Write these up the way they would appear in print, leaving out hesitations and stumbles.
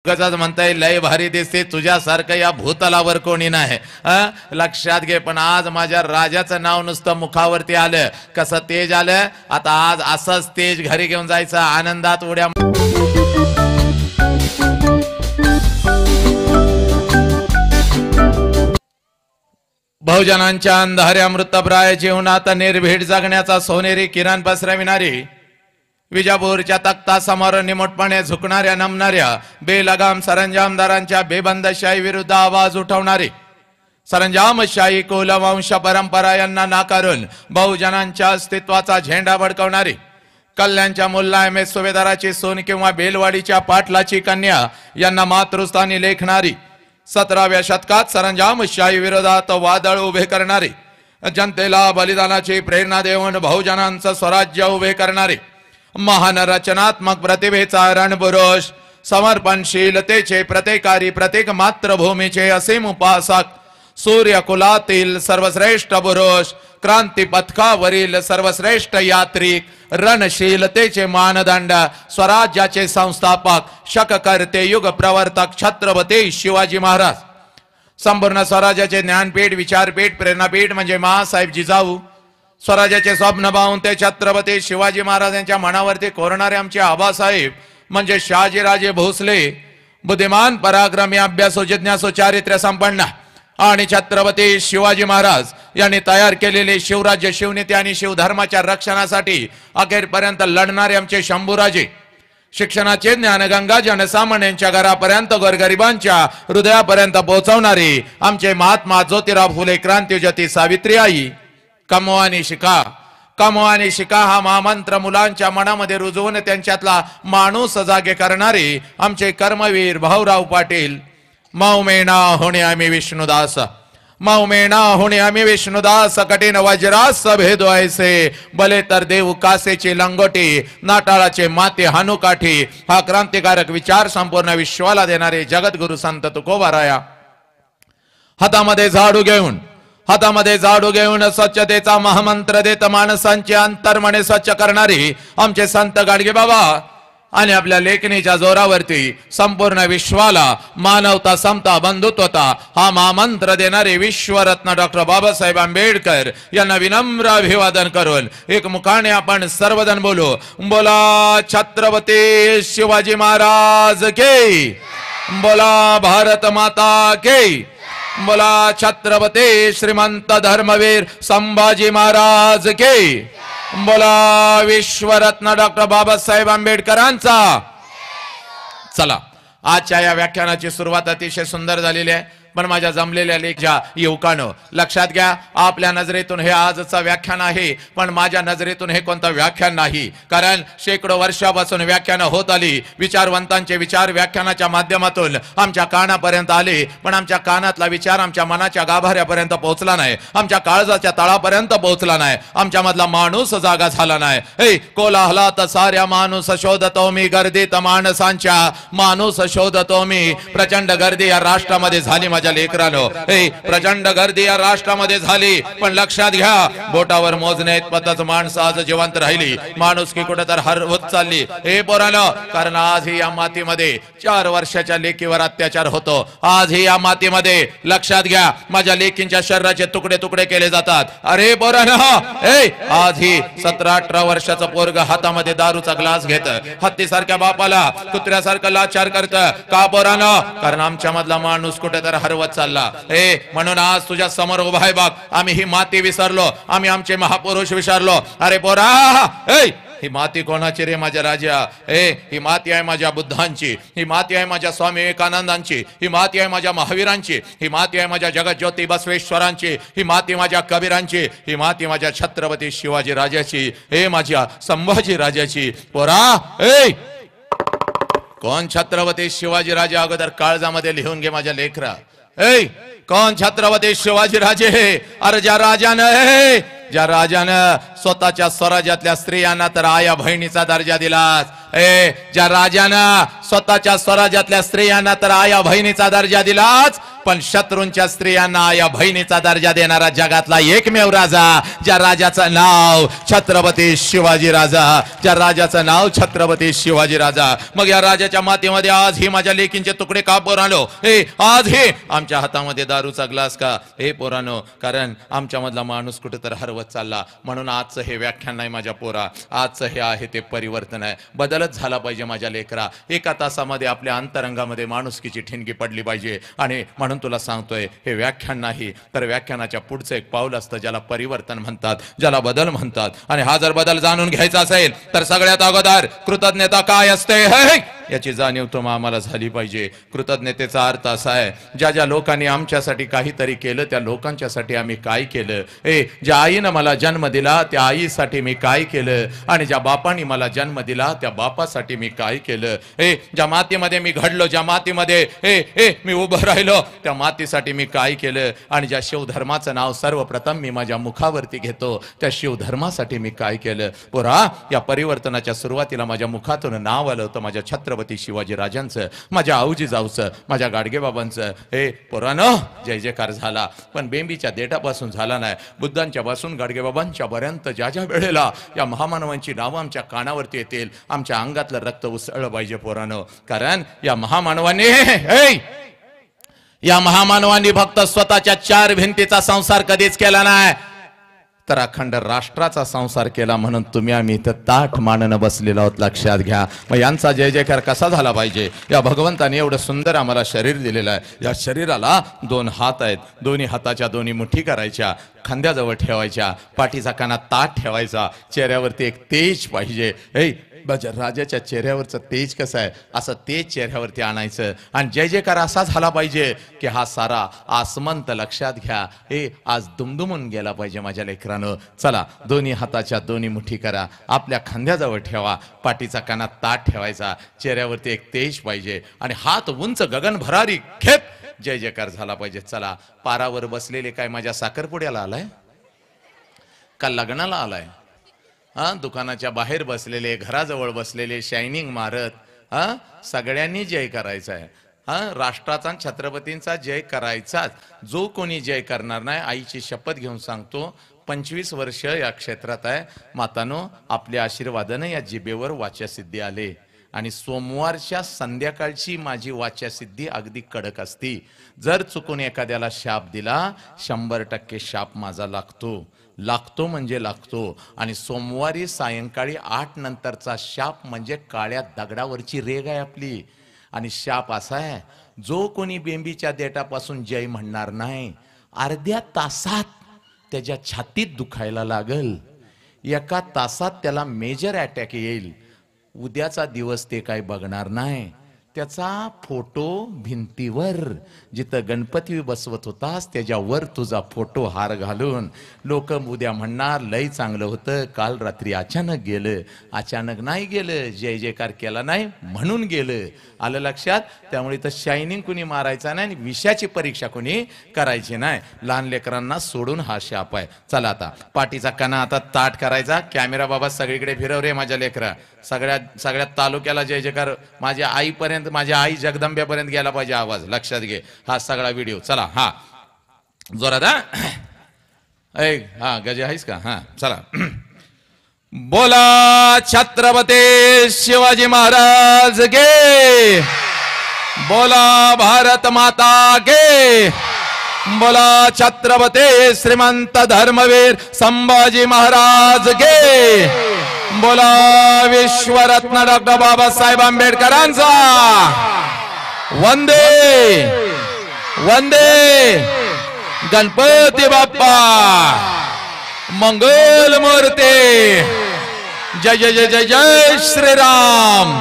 गजाज म्हणताय लय भारी दिसते तुझ्यासारखं या भूतलावर कोणी नाही लक्षात घे। पण आज माझ्या राजाचं नाव नुसतं मुखावरती आलं, कसं तेज आलं। आता आज असंच तेज घरी घेऊन जायचं, आनंदात उड्या। बहुजनांच्या अंधाऱ्या मृतप्राय जीवनात निर्भीड जगण्याचा सोनेरी किरण पसरविणारी, विजापूरच्या तख्ता समोर निमूटपणे झुकणाऱ्या नमणाऱ्या बेलगाम सरंजामदारांच्या बेबंदशाही विरुद्ध आवाज उठवणारी, सरंजामशाही कुलवंश परंपरा यांना नाकारून बहुजनांच्या अस्तित्वाचा झेंडा भडकवणारी, कल्याणच्या मुल्ला एम एस सुभेदाराची सून किंवा बेलवाडीच्या पाटलाची कन्या यांना मातृस्थानी लेखणारी, 17व्या शतकात सरंजामशाही विरोधात वादळ उभे करणारी, जनतेला बलिदानाची प्रेरणा देऊन बहुजनांचं स्वराज्य उभे करणारी, महान रचनात्मक प्रतिभेचा रणपुरुष, समर्पणशीलतेचे प्रत्येकारी, प्रत्येक मातृभूमीचे असीम उपासक, सूर्यकुलातील सर्वश्रेष्ठ पुरुष, क्रांती पथकावरील सर्वश्रेष्ठ यात्रिक, रणशीलतेचे मानदंड, स्वराज्याचे संस्थापक, शककर्ते, युग प्रवर्तक छत्रपती शिवाजी महाराज। संपूर्ण स्वराज्याचे ज्ञानपीठ, विचारपीठ, प्रेरणापीठ म्हणजे माँसाहेब जिजाऊ। स्वराज्याचे स्वप्न पाहून ते छत्रपती शिवाजी महाराजांच्या मनावरती कोरणारे आमचे आबासाहेब म्हणजे शहाजीराजे भोसले, बुद्धिमान, पराक्रमी, अभ्यासू, जिज्ञासू, चारित्र्य संपन्न आणि छत्रपती शिवाजी महाराज यांनी तयार केलेले शिवराज्य, शिवनीती आणि शिवधर्माच्या रक्षणासाठी अखेरपर्यंत लढणारे आमचे शंभूराजे, शिक्षणाचे ज्ञानगंगा जनसामान्यांच्या घरापर्यंत, गोरगरिबांच्या हृदयापर्यंत पोहोचवणारे आमचे महात्मा ज्योतिराव फुले, क्रांतिज्योती सावित्रीबाई। कमवा आणि शिका, कमवा आणि शिका हा महामंत्र मुलांच्या मनामध्ये रुजवून त्यांच्यातला माणूस जागे करणारे आमचे कर्मवीर भाऊराव पाटील। मौमेना होणे आम्ही विष्णुदास, मौमेना होणे आम्ही विष्णुदास, कठीण वज्रास भेदो ऐसे, भले तर देऊ कासेची लंगोटी, नाटाळाचे माते हानुकाठी, हा क्रांतिकारक विचार संपूर्ण विश्वाला देणारे जगद्गुरु संत तुकोबाराया। हातामध्ये झाडू घेऊन, हातामध्ये झाडू घेऊन स्वच्छतेचा महामंत्र देत माणसांचे अंतर्मने स्वच्छ करणारी आमचे संत गाडगे बाबा आणि आपल्या लेखणीच्या जोरावरती संपूर्ण विश्वाला मानवता, समता, बंधुत्वता हा महामंत्र देणारे विश्वरत्न डॉक्टर बाबासाहेब आंबेडकर यांना विनम्र अभिवादन करून एक मुखाने आपण सर्वजण बोलू, बोला छत्रपती शिवाजी महाराज की, बोला भारत माता की, बोला छत्रपती श्रीमंत धर्मवीर संभाजी महाराज की, बोला विश्वरत्न डॉक्टर बाबासाहेब आंबेडकरांचा। चला, आजच्या या व्याख्यानाची सुरुवात अतिशय सुंदर झालेली आहे, पण माझ्या जमलेल्या लेखच्या युवकांनो लक्षात घ्या, आपल्या नजरेतून हे आजचं व्याख्यान आहे, पण माझ्या नजरेतून हे कोणतं व्याख्यान नाही। कारण शेकडो वर्षापासून व्याख्यानं होत आली, विचारवंतांचे विचार व्याख्यानाच्या माध्यमातून आमच्या कानापर्यंत आले, पण आमच्या कानातला विचार आमच्या मनाच्या गाभाऱ्यापर्यंत पोहोचला नाही, आमच्या काळजाच्या तळापर्यंत पोहोचला नाही, आमच्या मधला माणूस जागा झाला नाही। हे कोलाहलात साऱ्या माणूस शोधतो मी, गर्दीत माणसांच्या माणूस शोधतो मी, प्रचंड गर्दी या राष्ट्रामध्ये झाली माझ्या लेकरांनो, हे प्रचंड गर्दी या राष्ट्रामध्ये झाली, पण लक्षात घ्या बोटावर मोजण्यात पतच माणसं आज जिवंत राहिली, माणुसकी कुठे तर हरवत चालली। हे पोरांनो, कारण आजही या मातीमध्ये 4 वर्षाच्या लेकीवर अत्याचार होतो, आजही या मातीमध्ये लक्षात घ्या माझ्या लेकींच्या शरीराचे तुकडे तुकडे केले जातात। अरे पोरांनो, आजही 17-18 वर्षाचा पोरग हातामध्ये दारूचा ग्लास घेत हत्तीसारख्या बापाला कुत्र्यासारखं लाचार करत का पोरांनो? कारण आमच्या मधला माणूस कुठे तर हरवत चालला। म्हणून आज तुझ्या समोर उभा आहे बघ, आम्ही ही माती विसरलो, आम्ही आमचे महापुरुष विसरलो। अरे पोरा, ही माती कोणाची रे माझ्या राजा? ही माती आहे माझ्या बुद्धांची, ही माती आहे माझ्या स्वामी विवेकानंदांची, ही माती आहे माझ्या महावीरांची, ही माती आहे माझ्या जगज्योती बसवेश्वरांची, ही माती माझ्या कबीरांची, ही माती माझ्या छत्रपती शिवाजी राजाची, हे माझ्या संभाजी राजाची। पोरा, कोण छत्रपती शिवाजी राजे? अगोदर काळजामध्ये लिहून घे माझ्या लेकरा। कोण छत्रपती शिवाजी राजे? अरे ज्या राजानं स्वतःच्या स्वराज्यातल्या स्त्रियांना तर आया बहिणीचा दर्जा दिलास, ज्या राजानं स्वतःच्या स्वराज्यातल्या स्त्रियांना तर आया बहिणीचा दर्जा दिलाच, पण शत्रूंच्या स्त्रियांना या बहिणीचा दर्जा देणारा जगातला एकमेव राजा, ज्या राजाचं नाव छत्रपती शिवाजी राजा, ज्या राजाचं नाव छत्रपती शिवाजी राजा. मग या राजाच्या मातीमध्ये आज ही माझ्या लेकींचे तुकडे का पोरानो? हे आज हे आमच्या हातामध्ये दारूचा ग्लास का? हे पोरानो, कारण आमच्या मधला माणूस कुठे तर हरवत चालला. म्हणून आजचं हे व्याख्यान नाही माझ्या पोरा, आजचं हे आहे ते परिवर्तन आहे. बदलच झाला पाहिजे माझ्या लेकरा. एका तासामध्ये आपल्या अंतरंगामध्ये माणुसकीची ठिणगी पडली पाहिजे. आणि म्हणून तुला सांगतोय, हे व्याख्यान नाही तर व्याख्यानाच्या पुढचं एक पाऊल असतं, ज्याला परिवर्तन म्हणतात, ज्याला बदल म्हणतात. आणि हा जर बदल जाणून घ्यायचा असेल तर सगळ्यात अगोदर कृतज्ञता काय असते याची जाणीव तुम्हाला आम्हाला झाली पाहिजे. कृतज्ञतेचा अर्थ असा आहे, ज्या ज्या लोकांनी आमच्यासाठी काहीतरी केलं त्या लोकांच्यासाठी आम्ही काय केलं. ज्या आईनं मला जन्म दिला त्या आईसाठी मी काय केलं, आणि ज्या बापाने मला जन्म दिला त्या बापासाठी मी काय केलं. ज्या मातीमध्ये मी घडलो, ज्या मातीमध्ये मी उभं राहिलो त्या मातीसाठी मी काय केलं. आणि ज्या शिवधर्माचं नाव सर्वप्रथम मी माझ्या मुखावरती घेतो त्या शिवधर्मासाठी मी काय केलं. पोरा, या परिवर्तनाच्या सुरुवातीला माझ्या मुखातून नाव आलं होतं माझ्या छत्रपती शिवाजी राजांचं, माझ्या आऊजी जाऊचं, माझ्या गाडगे बाबांचं. पोरानो, जय जयकार झाला, पण बेंबीच्या देठापासून झाला नाही. बुद्धांच्या पासून गाडगे बाबांच्या पर्यंत ज्या ज्या वेळेला या महामानवांची नावं आमच्या कानावरती येतील, आमच्या अंगातलं रक्त उसळलं पाहिजे पोरानो. कारण या महामानवांनी फक्त स्वतःच्या चार भिंतीचा संसार कधीच केला नाही, तर अखंड राष्ट्राचा संसार केला. म्हणून तुम्ही आम्ही इथं ताठ मानणं बसलेलो आहोत, लक्षात घ्या. मग यांचा जय जयकार कसा झाला पाहिजे? या भगवंताने एवढं सुंदर आम्हाला शरीर दिलेलं आहे. या शरीराला दोन हात आहेत, दोन्ही हाताच्या दोन्ही मुठी करायच्या, खांद्याजवळ ठेवायच्या, पाठीचा काना ताठ ठेवायचा, चेहऱ्यावरती एक तेज पाहिजे. राजाच्या चेहऱ्यावरचं तेज कसं आहे असं तेज चेहऱ्यावरती आणायचं. आणि जय जयकार असा झाला पाहिजे की हा सारा आसमंत, लक्षात घ्या, आज दुमदुमून गेला पाहिजे माझ्या लेकरानं. चला, दोन्ही हाताच्या दोन्ही मुठी करा, आपल्या खांद्याजवळ ठेवा, पाठीचा काना ताठ ठेवायचा, चेहऱ्यावरती एक तेज पाहिजे आणि हात उंच गगन भरारी खेप जय जयकार झाला पाहिजे. चला, पारावर बसलेले काय माझ्या साखरपुड्याला आलाय का लग्नाला आलाय? दुकानाच्या बाहेर बसलेले, घराजवळ बसलेले, शायनिंग मारत, सगळ्यांनी जय करायचा आहे. राष्ट्राचा, छत्रपतींचा जय करायचाच. जो कोणी जय करणार नाही, आईची शपथ घेऊन सांगतो, 25 वर्ष या क्षेत्रात आहे मातानो, आपल्या आशीर्वादाने या जिभेवर वाच्यासिद्धी आले. आणि सोमवारच्या संध्याकाळची माझी वाच्यासिद्धी अगदी कडक असती. जर चुकून एखाद्याला शाप दिला, 100% शाप माझा लागतो म्हणजे लागतो. आणि सोमवारी सायंकाळी 8 नंतरचा शाप म्हणजे काळ्या दगडावरची रेग आहे आपली. आणि शाप असा आहे, जो कोणी बेंबीच्या देठापासून जय म्हणणार नाही, अर्ध्या तासात त्याच्या छातीत दुखायला लागल, 1 तासात त्याला मेजर अटॅक येईल, उद्याचा दिवस ते काय बघणार नाही. त्याचा फोटो भिंतीवर, जिथं गणपती बसवत होतास त्याच्यावर तुझा फोटो हार घालून लोक उद्या म्हणणार, लय चांगलं होतं, काल रात्री अचानक गेलं. अचानक नाही गेलं, जय जयकार केला नाही म्हणून गेलं. आलं लक्षात? त्यामुळे तर शायनिंग कुणी मारायचा नाही आणि विषयाची परीक्षा कुणी करायची नाही. लहान लेकरांना सोडून हा शाप आहे. चला, आता पाठीचा कणा आता ताट करायचा. कॅमेरा बाबा सगळीकडे फिरव रे माझ्या लेकरा. सगळ्यात तालुक्याला जय जयकार, माझ्या आईपर्यंत, माझ्या आई जगदंब्यापर्यंत गेला पाहिजे आवाज, लक्षात घे. हा सगळा व्हिडिओ. चला, हा जोरात. हा गजे आहेस का? हा चला. बोला छत्रपती शिवाजी महाराज गे, बोला भारत माता गे, बोला छत्रपती श्रीमंत धर्मवीर संभाजी महाराज गे, बोला विश्वरत्न डॉक्टर बाबासाहेब आंबेडकरांचा वंदे वंदे. गणपती बाप्पा मंगल मूर्ती. जय जय जय जय जय श्रीराम,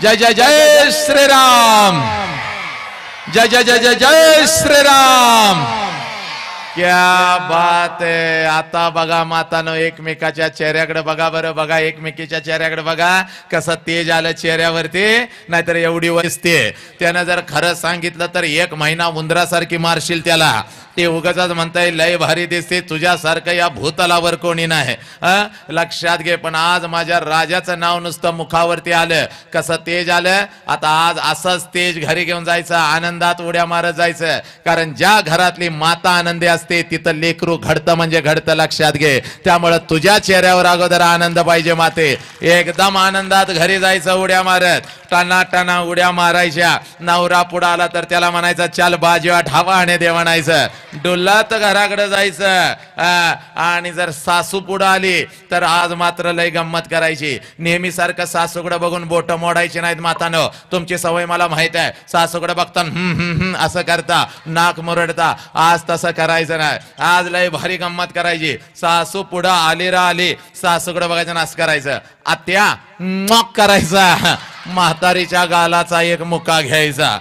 जय जय जय श्रीराम, जय जय जय जय जय श्रीराम. क्या बात आहे. आता बघा मातानो, एकमेकाच्या चेहऱ्याकडे बघा बरं, बघा एकमेकीच्या चेहऱ्याकडे बघा, कसं तेज आलं चेहऱ्यावरती. नाहीतर एवढी वस्ती त्यानं जर खरं सांगितलं तर 1 महिना उंदरासारखी मारशील त्याला. ते उगाच म्हणताय लय भारी दिसते तुझ्यासारखं या भूतलावर कोणी नाही लक्षात घे. पण आज माझ्या राजाचं नाव नुसतं मुखावरती आलं. कसं तेज आलं. आता आज असंच तेज घरी घेऊन जायचं, आनंदात उड्या मारत जायचं. कारण ज्या घरातली माता आनंदी असते तिथं लेकरू घडतं म्हणजे घडतं. लक्षात घे. त्यामुळे तुझ्या चेहऱ्यावर अगोदर आनंद पाहिजे माते. एकदम आनंदात घरी जायचं उड्या मारत. टना टना उड्या मारायच्या. नवरा पुढे आला तर त्याला म्हणायचं चल बाजीवा ढावा आणि दे म्हणायचं. डुल्लात घराकडे जायचं. आणि जर सासू पुढे आली तर आज मात्र लय गंमत करायची. नेहमी सारखं सासूकडे बघून बोट मोडायची नाहीत मातानो. तुमची सवय मला माहित आहे. सासूकडे बघता असं करता, नाक मुरडता. आज तसं करायचं नाही. आज लय भारी गंमत करायची. सासू पुढे आली आली सासूकडे बघायचं नास करायचं. आत्या मॉक करायचा. म्हातारीच्या गालाचा एक मुका घ्यायचा.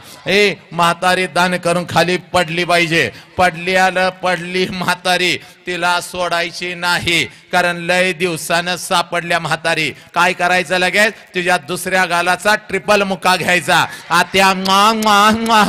म्हातारी दान करून खाली पडली पाहिजे. पडली म्हातारी तिला सोडायची नाही. कारण लय दिवसानं सापडल्या म्हातारी काय करायचं लगेच तुझ्या दुसऱ्या गालाचा ट्रिपल मुका घ्यायचा. आत्या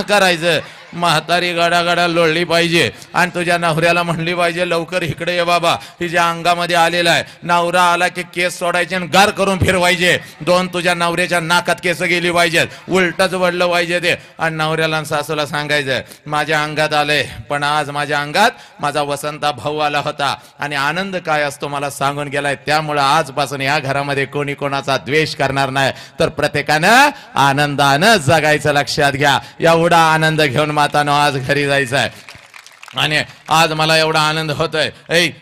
करायचं. म्हातारी गडागडा लोळली पाहिजे आणि तुझ्या नवऱ्याला म्हणली पाहिजे लवकर इकडे ये बाबा, तिच्या अंगामध्ये आलेला आहे. नवरा आला की केस सोडायचे आणि गार करून फिरवायचे. दोन तुझ्या नवऱ्याच्या नाकात केस गेली पाहिजेत. उलटच वडलं पाहिजे ते. आणि नवऱ्याला आणि सासूला सांगायचं माझ्या अंगात आलंय, पण आज माझ्या अंगात माझा वसंता भाऊ आला होता आणि आनंद काय असतो मला सांगून गेलाय. त्यामुळे आजपासून या घरामध्ये कोणी कोणाचा द्वेष करणार नाही, तर प्रत्येकानं आनंदानं जगायचं. लक्षात घ्या. एवढा आनंद घेऊन मातानो आज घरी जायचं आहे. आणि आज मला एवढा आनंद होतोय.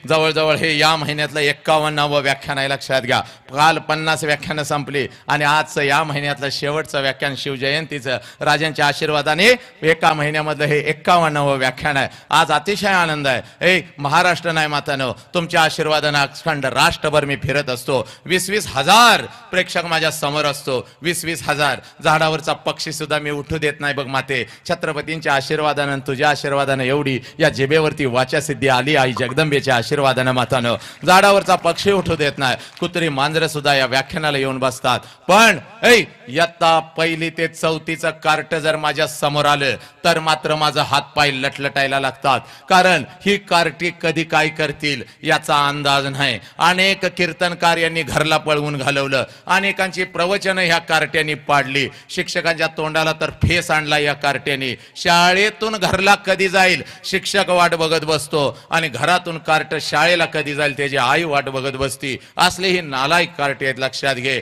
जवळजवळ हे या महिन्यातलं 51वं व्याख्यान आहे. लक्षात घ्या. काल 50 व्याख्यानं संपली आणि आजचं या महिन्यातलं शेवटचं व्याख्यान शिवजयंतीचं राजांच्या आशीर्वादाने एका महिन्यामधलं हे 51वं व्याख्यान आहे. आज अतिशय आनंद आहे. महाराष्ट्र नाही मातानो, तुमच्या आशीर्वादानं अखंड राष्ट्रभर मी फिरत असतो. 20-20 हजार प्रेक्षक माझ्या समोर असतो. 20-20 हजार. झाडावरचा पक्षी सुद्धा मी उठू देत नाही बघ माते. छत्रपतींच्या आशीर्वादानं तुझ्या आशीर्वादानं एवढी या जिभेवरती वाचा सिद्धी आली आई जगदंबेच्या आशीर्वादानं मातानं. झाडावरचा पक्षी उठू देत नाही. कुत्री मांजरं सुद्धा या व्याख्यानाला येऊन बसतात. पण इयत्ता 1ली ते 4थीचं कार्ट जर माझ्या समोर आलं तर मात्र माझा हातपाय लटलटायला लागतात. कारण ही कार्टी कधी काय करतील याचा अंदाज नाही. अनेक कीर्तनकार यांनी घरला पळवून घालवलं. अनेकांची प्रवचनं ह्या कार्ट्यांनी पाडली. शिक्षकांच्या तोंडाला तर फेस आणला या कार्ट्यांनी. शाळेतून घरला कधी जाईल शिक्षक वाट बघत बसतो आणि घरातून कार्ट शाळेला कधी जाईल त्याची आई वाट बघत बसती. असले ही नालायक कार्टे आहेत. लक्षात घे.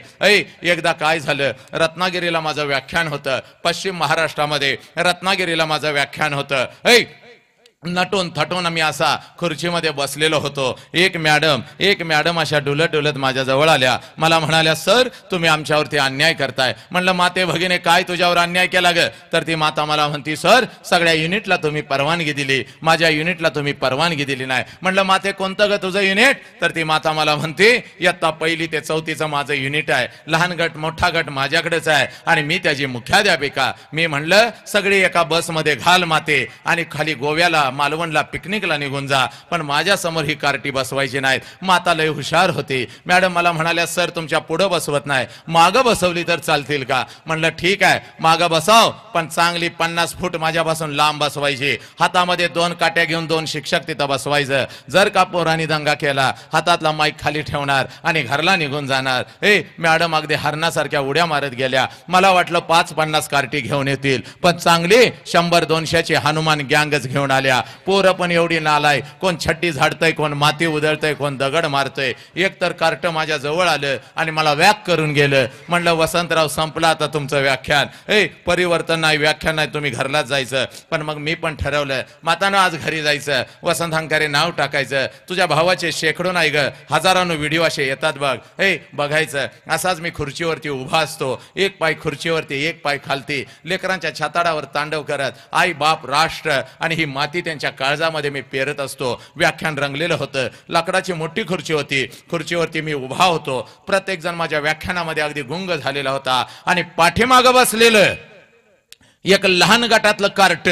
एकदा काय झालं, रत्नागिरीला माझं व्याख्यान होतं. पश्चिम महाराष्ट्रामध्ये रत्नागिरीला माझं व्याख्यान होतं. नटून थटून आम्ही असा खुर्चीमध्ये बसलेलो होतो. एक मॅडम अशा डुलत डुलत माझ्या जवळ आल्या. मला म्हणाल्या सर तुम्ही आमच्यावरती अन्याय करताय. म्हणलं माते भगिनी काय तुझ्यावर अन्याय केला ग? तर ती माता मला म्हणती सर सगळ्या युनिटला तुम्ही परवानगी दिली, माझ्या युनिटला तुम्ही परवानगी दिली नाही. म्हणलं माते कोणतं ग तुझं युनिट? तर ती माता मला म्हणते इयत्ता 1ली ते 4थीचं माझं युनिट आहे. लहान गट मोठा गट माझ्याकडेच आहे आणि मी त्याची मुख्याध्यापिका. मी म्हणलं सगळी एका बसमध्ये घाल माते आणि खाली गोव्याला मालवणला पिकनिकला निघून जा, पण माझ्या समोर ही कार्टी बसवायची नाहीत. माता लय हुशार होती. मॅडम मला म्हणाल्या सर तुमच्या पुढे बसवत नाही, मागं बसवली तर चालतील का? म्हणलं ठीक आहे मागं बसाव, पण चांगली 50 फूट माझ्यापासून लांब बसवायची. हातामध्ये 2 काट्या घेऊन 2 शिक्षक तिथं बसवायचं. जर का पोरांनी दंगा केला हातातला माईक खाली ठेवणार आणि घरला निघून जाणार. मॅडम अगदी हरणासारख्या उड्या मारत गेल्या. मला वाटलं 5-50 कार्टी घेऊन येतील, पण चांगली 100-200ची हनुमान गँगच घेऊन आल्या. पोरं पण एवढी नालाय, कोण छट्टी झाडतय, कोण माती उधळतय, कोण दगड मारतय. एक तर कार्ट माझ्या जवळ आलं आणि मला व्याक करून गेलं. म्हणलं वसंतराव संपला आता तुमचं व्याख्यान. परिवर्तन नाही, व्याख्यान नाही, तुम्ही घरलाच जायचं. पण मग मी पण ठरवलं मातानं आज घरी जायचं. वसंत हंकारे नाव टाकायचं. तुझ्या भावाचे शेकडो नाही ग हजारांनो व्हिडिओ असे येतात बघ. बघायचं. असाच मी खुर्चीवरती उभा असतो. एक पाय खुर्चीवरती एक पाय खालती, लेकरांच्या छाताडावर तांडव करत आई बाप राष्ट्र आणि ही माती त्यांच्या काळजामध्ये मी पेरत असतो. व्याख्यान रंगलेलं होतं. लाकडाची मोठी खुर्ची होती. खुर्चीवरती मी उभा होतो. प्रत्येक जण माझ्या व्याख्यानामध्ये अगदी गुंग झालेला होता आणि पाठीमागं बसलेलं एक लहान गटातलं कार्ट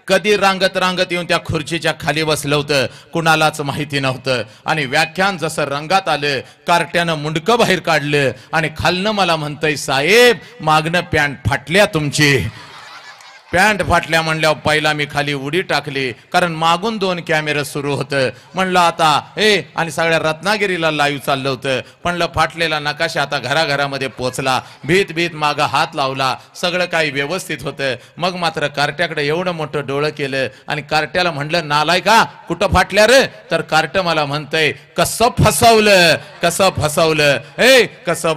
कधी रांगत रांगत येऊन त्या खुर्चीच्या खाली बसलं होतं कुणालाच माहिती नव्हतं. आणि व्याख्यान जसं रंगात आलं कार्ट्यानं मुंडकं बाहेर काढलं आणि खालनं मला म्हणतंय साहेब मागणं पॅन्ट फाटल्या तुमची. पॅन्ट फाटल्या म्हणल्यावर पहिला मी खाली उडी टाकली, कारण मागून 2 कॅमेरे सुरू होतं. म्हणलं आता आणि सगळ्या रत्नागिरीला लाईव्ह चाललं होतं. म्हणलं फाटलेला नकाशा आता घराघरामध्ये पोचला. भीत मागं हात लावला, सगळं काही व्यवस्थित होतं. मग मात्र कार्ट्याकडे एवढं मोठं डोळं केलं आणि कार्ट्याला म्हणलं, नालाय का कुठं फाटल्या रे? तर कार्ट मला म्हणतंय, कसं फसवलं कसं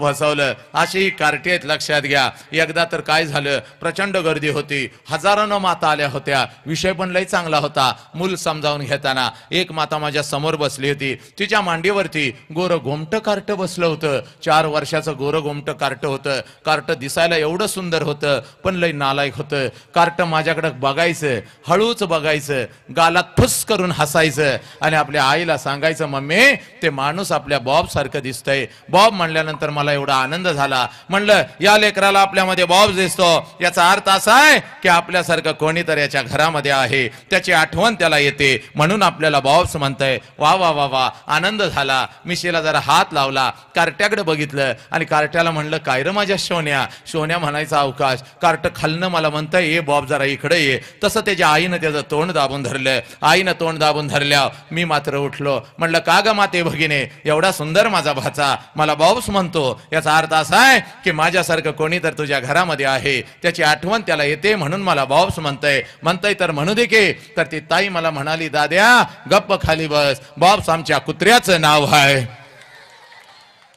फसवलं. अशी कार्टी आहेत, लक्षात घ्या. एकदा तर काय झालं, प्रचंड गर्दी होती, हजारांनो माता आल्या होत्या. विषय पण लय चांगला होता. मूल समजावून घेताना एक माता माझ्या समोर बसली होती. तिच्या मांडीवरती गोरं गोमटं कार्ट बसलं होतं. 4 वर्षाचं गोरं गोमटं कार्ट होतं. कार्ट दिसायला एवढं सुंदर होतं, पण लय नालायक होतं. कार्ट माझ्याकडे बघायचं, हळूच बघायचं, गालात फुस करून हसायचं आणि आपल्या आईला सांगायचं, मम्मी ते माणूस आपल्या बॉब सारखं दिसतंय. बॉब म्हणल्यानंतर मला एवढा आनंद झाला. म्हणलं, या लेकराला आपल्यामध्ये बॉब दिसतो, याचा अर्थ असा आहे की आपल्यासारखं कोणीतरी याच्या घरामध्ये आहे, त्याची आठवण त्याला येते, म्हणून आपल्याला बॉब्स म्हणतंय. वा वा वा वा, आनंद झाला. मिशीला जरा हात लावला, कार्ट्याकडे बघितलं आणि कार्ट्याला म्हणलं, काय रे माझ्या सोन्या? सोन्या म्हणायचा अवकाश. कार्ट खालनं मला म्हणतंय, ये बॉब जरा इकडे ये. तसं त्याच्या आईनं त्याचं तोंड दाबून धरलं. आईनं तोंड दाबून धरल्यावर मी मात्र उठलो. म्हणलं, का ग माते भगिने, एवढा सुंदर माझा भाचा मला बॉब्स म्हणतो, याचा अर्थ असा आहे की माझ्यासारखं कोणी तर तुझ्या घरामध्ये आहे, त्याची आठवण त्याला येते, म्हणून मला बॉब्स म्हणतंय तर म्हणू दे की. तर ती ताई मला म्हणाली, दाद्या गप्प खाली बस, बॉब्स आमच्या कुत्र्याचं नाव आहे.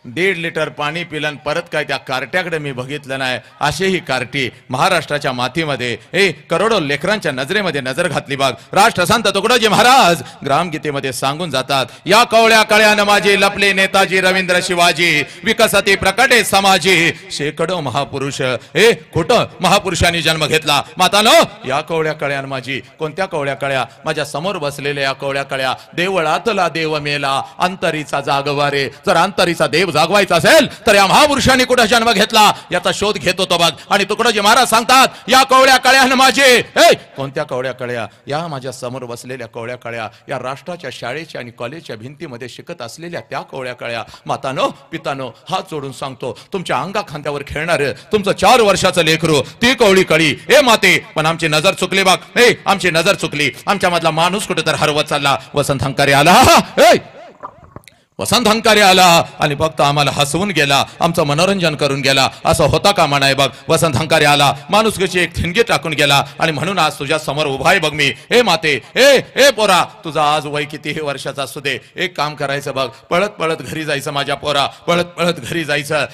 1.5 लिटर पाणी पिलं, परत काय त्या कार्ट्याकडे मी बघितलं नाही. अशीही कार्टी महाराष्ट्राच्या मातीमध्ये करोडो लेकरांच्या नजरेमध्ये नजर घातली बघ. राष्ट्रसंत तुकडोजी महाराज ग्रामगीतेमध्ये सांगून जातात, या कवळ्या कळ्यानं माझी लपले नेताजी रवींद्र शिवाजी, विकसती प्रकटे समाजी, शेकडो महापुरुष. खोटं महापुरुषांनी जन्म घेतला. मातानो, या कवळ्या कळ्यानं माझी. कोणत्या कवळ्या कळ्या? माझ्या समोर बसलेल्या या कवळ्या कळ्या. देवळातला देव मेला, अंतरीचा जागवारे. जर अंतरीचा देव जागवायचा असेल तर या महापुरुषांनी कुठे जन्म घेतला याचा शोध घेत होतो बघ. आणि तुकडोजी महाराज सांगतात, या कवळ्या कळ्यानं माझे. कोणत्या कवळ्या कळ्या? या माझ्या समोर बसलेल्या कवळ्या कळ्या, या राष्ट्राच्या शाळेच्या आणि कॉलेजच्या भिंतीमध्ये शिकत असलेल्या त्या कवळ्या कळ्या. मातानो, पितानो, हात जोडून सांगतो, तुमच्या अंगा खांद्यावर खेळणार तुमचं 4 वर्षाचं लेकरू, ती कवळी कळी. माते, पण आमची नजर चुकली बघ. आमची नजर चुकली. आमच्या मधला माणूस कुठे तर हरवत चालला. वसंत हंकारे आला. वसंत हंकारे आला आणि फक्त आम्हाला हसवून गेला, आमचं मनोरंजन करून गेला. असं होता का म्हणाय बघ. वसंत हंकारे आला, माणुसकीची एक ठिणगी टाकून गेला आणि म्हणून आज तुझ्या समोर उभा आहे बघ मी. माते, पोरा, तुझा आज वय कितीही वर्षाचा असू दे, एक काम करायचं बघ, पळत पळत घरी जायचं माझ्या पोरा. पळत पळत घरी जायचं.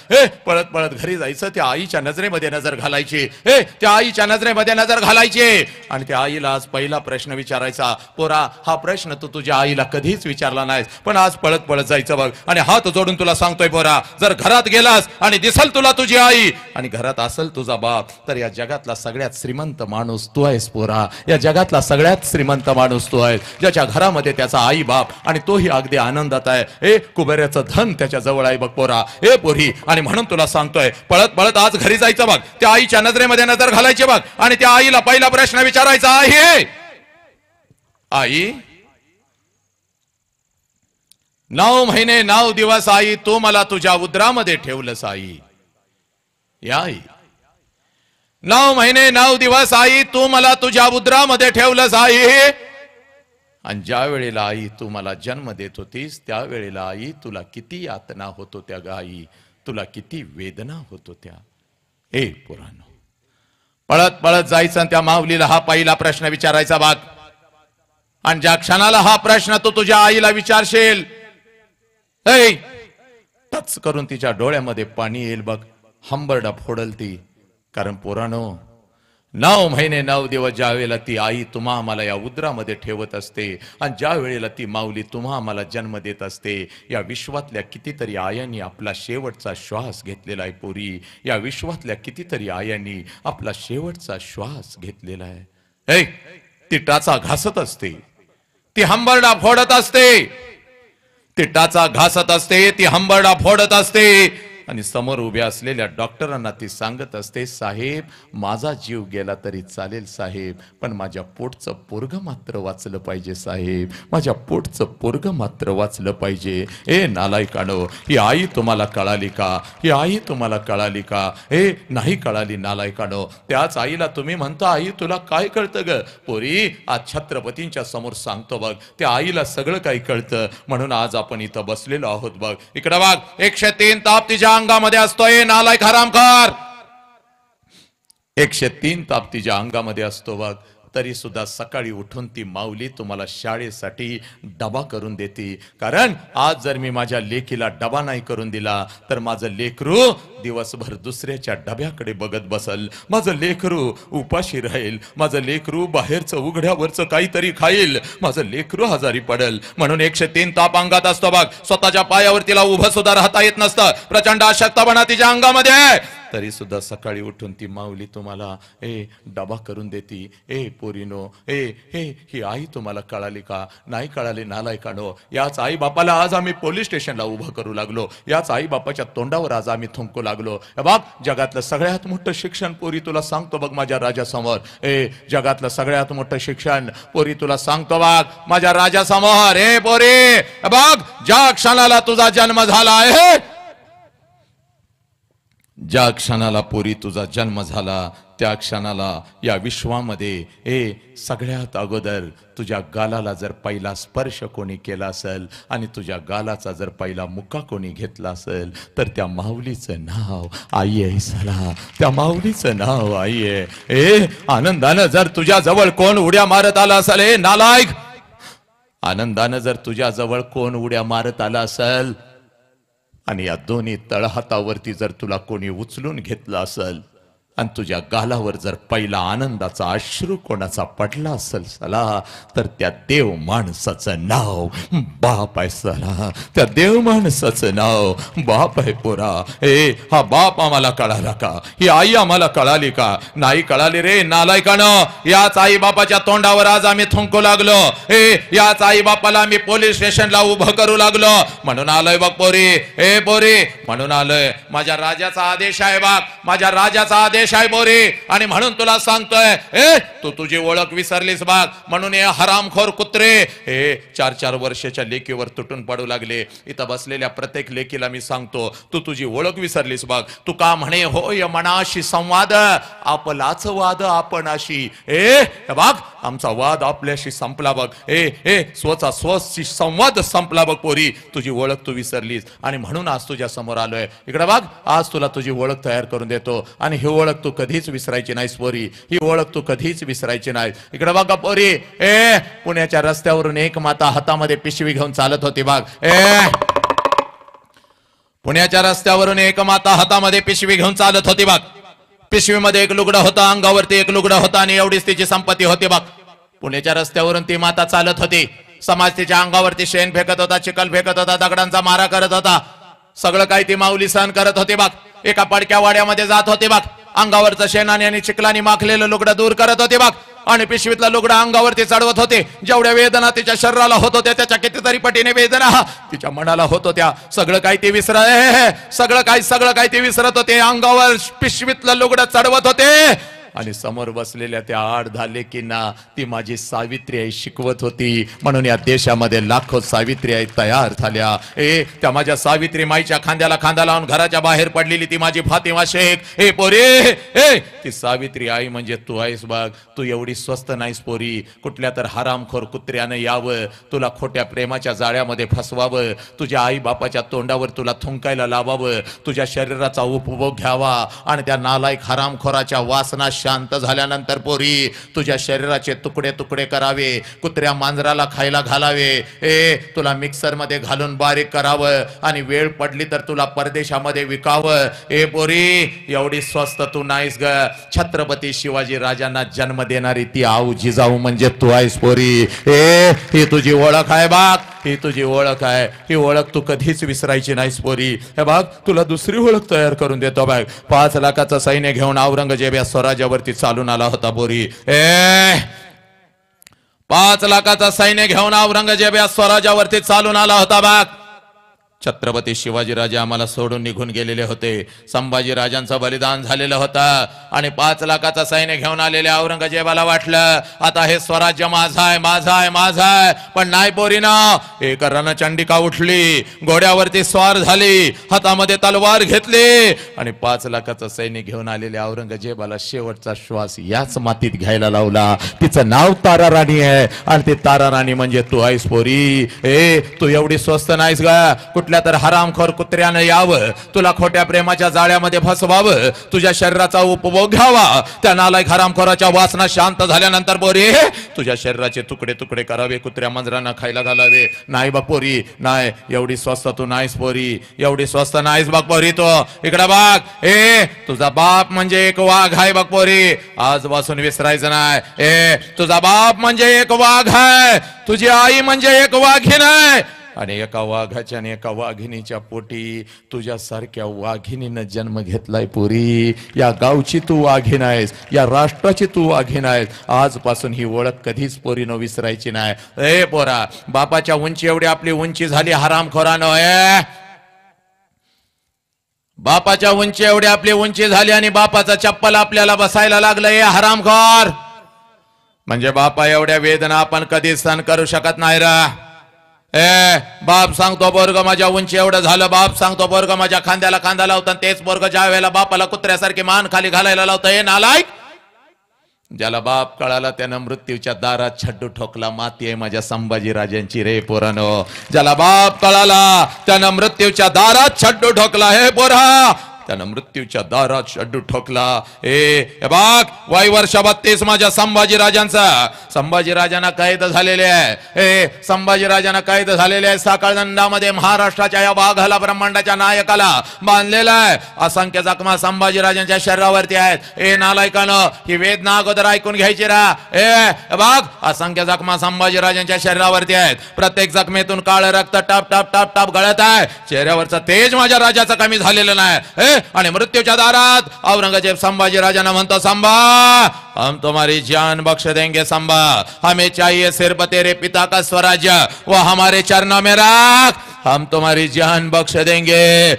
पळत पळत घरी जायचं. त्या आईच्या नजरेमध्ये नजर घालायची. त्या आईच्या नजरेमध्ये नजर घालायची आणि त्या आईला आज पहिला प्रश्न विचारायचा. पोरा, हा प्रश्न तू तुझ्या आईला कधीच विचारला नाहीस, पण आज पळत पळत जायचं बघ. आणि हात जोडून तुला सांगतोय पोरा, जर घरात गेलास आणि दिसल तुला तुझी आई आणि घरात असेल तुझा बाप, तर या जगातला सगळ्यात श्रीमंत माणूस तू आहेस पोरा. या जगातला सगळ्यात श्रीमंत माणूस तू आहेस, ज्याच्या घरामध्ये त्याचा आई बाप आणि तोही अगदी आनंदात आहे. कुबेराचं धन त्याच्या जवळ आहे बघ पोरा. पोरी, आणि म्हणून तुला सांगतोय, पळत पळत आज घरी जायचं बघ. त्या आईच्या नजरेमध्ये नजर घालायची बघ आणि त्या आईला पहिला प्रश्न विचारायचा आहे, आई 9 महिने 9 दिवस आई तू मला तुझ्या उदरामध्ये ठेवलंस आई. या आई, 9 महिने 9 दिवस आई तू मला तुझ्या उदरामध्ये ठेवलंस आई. आणि ज्या वेळेला आई तू मला जन्म देत होतीस, त्यावेळेला आई तुला किती यातना होत होत्या ग आई, तुला किती वेदना होत होत्या. पुराणो, पळत पळत जायचं आणि त्या माऊलीला हा पहिला प्रश्न विचारायचा बाग. आणि ज्या क्षणाला हा प्रश्न तू तुझ्या आईला विचारशील, टच करून तिच्या डोळ्यामध्ये पाणी येईल बघ, हंबरडा फोडल ती. कारण पोरानो, 9 महिने 9 दिवस ज्या वेळेला ती आई तुम्हा आम्हाला या उदरामध्ये ठेवत असते आणि ज्या वेळेला ती माऊली तुम्हा आम्हाला जन्म देत असते, या विश्वातल्या कितीतरी आयांनी आपला शेवटचा श्वास घेतलेला आहे पोरी. या विश्वातल्या कितीतरी आयांनी आपला शेवटचा श्वास घेतलेला आहे. ती टाचा घासत असते, ती हंबरडा फोडत असते, ती टाचा घासत असते, ती हंबरडा फोडत असते. आणि समोर उभ्या असलेल्या डॉक्टरांना ती सांगत असते, साहेब माझा जीव गेला तरी चालेल साहेब, पण माझ्या पोटचं पोरग मात्र वाचलं पाहिजे साहेब, माझ्या पोटचं पोरग मात्र वाचलं पाहिजे. ए नालायकानो, ही आई तुम्हाला कळाली का? ही आई तुम्हाला कळाली का? ए नाही कळाली नालायकानो. त्याच आईला तुम्ही म्हणता, आई तुला काय कळतं ग? पोरी आज छत्रपतींच्या समोर सांगतो बघ, त्या आईला सगळं काही कळतं, म्हणून आज आपण इथं बसलेलो आहोत बघ. इकडे बघ, 103 ताप तिच्या अंगामध्ये असतोय नालायक हरामखोर. 103 ताप तिच्या अंगामध्ये असतो बघ, तरी सुद्धा सकाळी उठून ती माऊली तुम्हाला शाळेसाठी डबा करून देते. कारण आज जर मी माझ्या लेकीला डबा नाही करून दिला तर माझं लेकरू दिवसभर दुसऱ्याच्या डब्याकडे बघत बसल, माझं लेकरू उपाशी राहील, माझं लेकरू बाहेरचं उघड्यावरचं काहीतरी खाईल, माझं लेकरू आजारी पडेल. म्हणून 103 ताप अंगात असतो बघ. स्वतःच्या पायावर तिला उभं सुद्धा राहता येत नसतं, प्रचंड अशक्तपणा तिच्या अंगामध्ये आहे, तरी सुद्धा सकाळी उठून ती माऊली तुम्हाला डबा करून देती. ए पोरीनो, ही आई तुम्हाला कळाली का? नाही कळाली नालायकानो. याच आई बापाला आज आम्ही पोलीस स्टेशनला उभं करू लागलो, याच आई बापाच्या तोंडावर आज आम्ही थुंकू लागलो. बघ, जगातलं सगळ्यात मोठं शिक्षण पोरी तुला सांगतो बघ माझ्या राजासमोर. जगातलं सगळ्यात मोठं शिक्षण पोरी तुला सांगतो बघ माझ्या राजासमोर. पोरी बघ, ज्या क्षणाला तुझा जन्म झाला आहे, ज्या क्षणाला पोरी तुझा जन्म झाला, त्या क्षणाला या विश्वामध्ये सगळ्यात अगोदर तुझ्या गालाला जर पहिला स्पर्श कोणी केला असेल आणि तुझ्या गालाचा जर पहिला मुक्का कोणी घेतला असेल तर त्या माऊलीचं नाव आई आहे. सला त्या माऊलीचं नाव आई आहे. आनंदानं जर तुझ्या जवळ कोण उड्या मारत आला असेल, नालायक, आनंदानं जर तुझ्या जवळ कोण उड्या मारत आला असेल आणि या दोन्ही तळहातावरती जर तुला कोणी उचलून घेतलं असेल आणि तुझ्या गालावर जर पहिला आनंदाचा अश्रू कोणाचा पडला असेल सला, तर त्या देव माणसाचं नाव बाप आहे. सला त्या देव माणसाचं नाव बाप आहे. पोरा, हा बाप आम्हाला कळाला का? ही आई आम्हाला कळाली का? नाही कळाली रे नालायकानं. याच आई बापाच्या तोंडावर आज आम्ही थुंकू लागलो. याच आई बापाला आम्ही पोलीस स्टेशनला उभं करू लागलो. म्हणून आलोय बघ पोरी, पोरी म्हणून आलोय. माझ्या राजाचा आदेश आहे बघ, माझ्या राजाचा आदेश आहे बोरी. आणि म्हणून तुला सांगतोय, तू तुझी ओळख विसरलीस बाग. म्हणून हे हरामखोर कुत्रे 4-4 वर्षाच्या लेकीवर तुटून पडू लागले. इथं बसलेल्या प्रत्येक लेकीला मी सांगतो, तू तुझी ओळख विसरलीस बाग. तू का म्हणे होय मनाशी संवाद, आपलाच वाद आपणाशी. बाग, आमचा वाद आपल्याशी संपला बघ. स्वचा स्वशी संवाद संपला बघ पोरी. तुझी ओळख तू विसरलीस आणि म्हणून आज तुझ्या समोर आलोय. इकडे बघ, आज तुला तुझी ओळख तयार करून देतो आणि ही ओळख तू कधीच विसरायची नाहीस पोरी. ही ओळख तू कधीच विसरायची नाही. इकडे बघा पोरी, पुण्याच्या रस्त्यावरून एक माता हातामध्ये पिशवी घेऊन चालत होती बघ. पुण्याच्या रस्त्यावरून एक माता हातामध्ये पिशवी घेऊन चालत होती बघ. पिशवीमध्ये एक लुगडं होतं, अंगावरती एक लुगडं होतं आणि एवढीच तिची संपत्ती होती बघ. पुण्याच्या रस्त्यावरून ती माता चालत होती. समाज तिच्या अंगावरती शेण फेकत होता, चिखल फेकत होता, दगडांचा मारा करत होता. सगळं काही ती माऊली सहन करत होती बघ. एका पडक्या वाड्यामध्ये जात होती बघ. अंगावरचं शेणाने आणि चिखलाने माखलेलं लुगडं दूर करत होते बघ आणि पिशवीतला लुगडं अंगावरती चढवत होते. जेवढ्या वेदना तिच्या शरीराला होत होत्या त्याच्या कितीतरी पटीने वेदना तिच्या मनाला होत होत्या. सगळं काही ते सगळं काही ते विसरत होते. अंगावर पिशवीतलं लुगडं चढवत होते आणि समोर बसलेल्या त्या 8-10 लेकींना ती माझी सावित्री आई शिकवत होती. म्हणून या देशामध्ये लाखो सावित्री आई तयार झाल्या. त्या माझ्या सावित्री माईच्या खांद्याला खांदा लावून घराच्या बाहेर पडलेली ती माझी फातिमा शेख. पोरी, ती सावित्री आई म्हणजे तू आहेस बघ. तू एवढी स्वस्त नाहीस पोरी. कुठल्या तर हरामखोर कुत्र्यानं यावं, तुला खोट्या प्रेमाच्या जाळ्यामध्ये फसवावं, तुझ्या आई बापाच्या तोंडावर तुला थुंकायला लावावं, तुझ्या शरीराचा उपभोग घ्यावा आणि त्या नालायक हरामखोराच्या वासना शांत झाल्यानंतर पोरी तुझ्या शरीराचे तुकडे तुकडे करावे, कुत्र्या मांजराला खायला घालावे, तुला मिक्सर मध्ये घालून बारीक करावं आणि वेळ पडली तर तुला परदेशामध्ये विकावं. पोरी, एवढी स्वस्त तू नाहीस ग. छत्रपती शिवाजी राजांना जन्म देणारी ती आऊ जिजाऊ म्हणजे तू आहेस पोरी. ही तुझी ओळख आहे बाग, ही तुझी ओळख आहे. ही ओळख तू कधीच विसरायची नाहीस पोरी. हे बघ, तुला दुसरी ओळख तयार करून देतो बघ. 5 लाखाचं सैन्य घेऊन औरंगजेब या स्वराज्यावरती चालून आला होता पोरी. 5 लाखाचा सैन्य घेऊन औरंगजेब या स्वराज्यावरती चालून आला होता बघ. छत्रपती शिवाजीराजे आम्हाला सोडून निघून गेलेले होते. संभाजीराजांचं बलिदान झालेलं होतं आणि 5 लाखाचं सैन्य घेऊन आलेल्या औरंगजेबाला वाटलं आता हे स्वराज्य माझं आहे, माझं आहे, माझं आहे. पण नाही पोरीनं, एक रणचंडिका उठली, घोड्यावरती स्वार झाली, हातामध्ये तलवार घेतली आणि 5 लाखाचं सैन्य घेऊन आलेल्या औरंगजेबाला शेवटचा श्वास याच मातीत घ्यायला लावला. तिचं नाव तारा राणी आहे आणि ती तारा राणी म्हणजे तू आहेस पोरी. तू एवढी स्वस्त नाहीस ग. कुठल्या तर हरामखोर कुत्र्यानं यावं, तुला खोट्या प्रेमाच्या जाळ्यामध्ये फसवावं, तुझ्या शरीराचा उपभोग घ्यावा. त्या नालायक हरामखोराच्या वासना शांत झाल्यानंतर पोरी तुझ्या शरीराचे तुकडे तुकडे करावे, कुत्र्या मांजरांना खायला घालावे. नाही बघ पोरी, नाही, एवढी स्वस्त तू नाहीस पोरी, एवढी स्वस्त नाहीस बघ पोरी. तो इकडे बघ, तुझा बाप म्हणजे एक वाघ आहे बघ पोरी, आजपासून विसरायचं नाही. तुझा बाप म्हणजे एक वाघ आहे, तुझी आई म्हणजे एक वाघीण आहे आणि एका वाघाच्या आणि एका वाघिणीच्या पोटी तुझ्यासारख्या वाघिणीनं जन्म घेतलाय पोरी. या गावची तू वाघीण आहेस, या राष्ट्राची तू वाघीण आहेस. आजपासून ही ओळख कधीच पोरीनं विसरायची नाही. पोरा, बापाच्या उंची एवढी आपली उंची झाली हरामखोरानं. बापाच्या उंची एवढी आपली उंची झाली आणि बापाचा चप्पल आपल्याला बसायला लागलं. हरामखोर म्हणजे बापा एवढ्या वेदना आपण कधीच सहन करू शकत नाही रा. बाप सांगतो पोरग माझ्या उंची एवढं झालं, बाप सांगतो पोरग माझ्या खांद्याला खांदा लावतं, तेच पोरग ज्या वेळेला बापाला कुत्र्यासारखी मान खाली घालायला लावतं. नालायक, ज्याला बाप कळाला त्यानं मृत्यूच्या दारात छड्डू ठोकला. माती आहे माझ्या संभाजीराजांची रे पोरानो. ज्याला बाप कळाला त्यानं मृत्यूच्या दारात छड्डू ठोकला. हे पोरा, त्यानं मृत्यूच्या दारात छड्डू ठोकला. बाग वय वर्ष 32 माझ्या संभाजीराजांचा. संभाजीराजांना कैद झालेले आहे. संभाजीराजांना कैद झालेले आहे. साखळदंडामध्ये महाराष्ट्राच्या या वाघाला, ब्रह्मांडाच्या नायकाला बांधलेला आहे. असंख्य जखमा संभाजीराजांच्या शरीरावरती आहेत. नालायकानं ही वेदना अगोदर ऐकून घ्यायची रा. बाग असंख्य जखमा संभाजीराजांच्या शरीरावरती आहेत. प्रत्येक जखमेतून काळ रक्त टप टप टप टप गळत आहे. चेहऱ्यावरचं तेज माझ्या राजाचं कमी झालेलं नाही. आणि मृत्यूच्या दारात औरंगजेब संभाजीराजांना म्हणतो, संभा हम तुम्हारी जान बख्श देंगे संभा, हमें चाहिए सिर्फ तेरे पिता का स्वराज्य, वो हमारे चरणों में रख, हम तुम्हारी जान बख्श देंगे.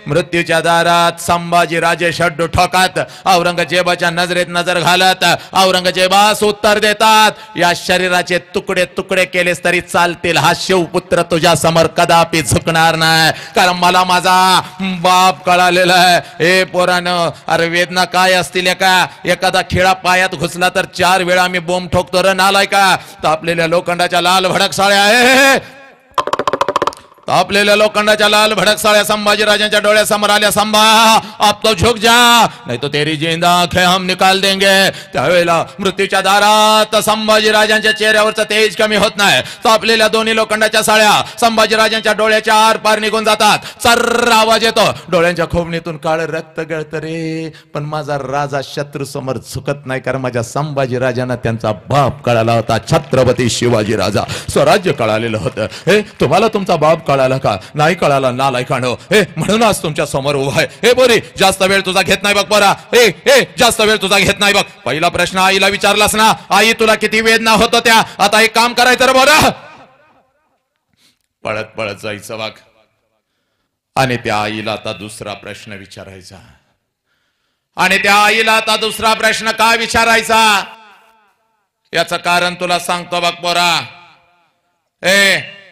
मृत्यूच्या दारात संभाजीराजे शड्डू ठोकत, औरंगजेबाच्या नजरेत नजर घालत औरंगजेबास उत्तर देतात, या शरीराचे तुकडे तुकडे केलेस तरी चालतील, हा शिवपुत्र तुझ्या समोर कदापि झुकणार नाही, कारण मला माझा बाप कळालेला आहे. पोरानं, अरे वेदना काय असतील का? एखादा खिळा पायात घुसला तर 4 वेळा मी बोंब ठोकतो रे नालायका. तापलेल्या लोखंडाच्या लाल भडक साळ्या आहे, तापलेल्या लोखंडाच्या लाल भडक साळ्या संभाजीराजांच्या डोळ्यासमोर आल्या. संभा अब तो झुक जा, नाही तो तेरी जिंदा आंखें हम निकाल देंगे. त्यावेळेला मृत्यूच्या दारात संभाजीराजांच्या चेहऱ्यावरचं तेज कमी होत नाही. तापलेल्या दोन्ही लोखंडाच्या साळ्या संभाजीराजांच्या डोळ्याच्या आर पार निघून जातात. चर्र आवाज येतो, डोळ्यांच्या खोबणीतून काळ रक्त गळत रे. पण माझा राजा शत्रू समोर झुकत नाही, कारण माझ्या संभाजीराजांना त्यांचा बाप कळाला होता, छत्रपती शिवाजीराजा. स्वराज्य कळालेलं होतं. तुम्हाला तुमचा बाप कळाला का? नाही कळाला नालायकानो. म्हणून आज तुमच्या समोर उभा आहे. बोरी, जास्त वेळ तुझा घेत नाही बघ पोरा. जास्त वेळ तुझा घेत नाही बघ. पहिला प्रश्न आईला विचारलास ना, आई तुला किती वेदना होत होत्या? आता एक काम करायचं रे बोरा, पळत पळत जायचं बघ. आणि त्या आईला आता दुसरा प्रश्न विचारायचा. आणि त्या आईला आता दुसरा प्रश्न का विचारायचा याचं कारण तुला सांगतो बघ पोरा.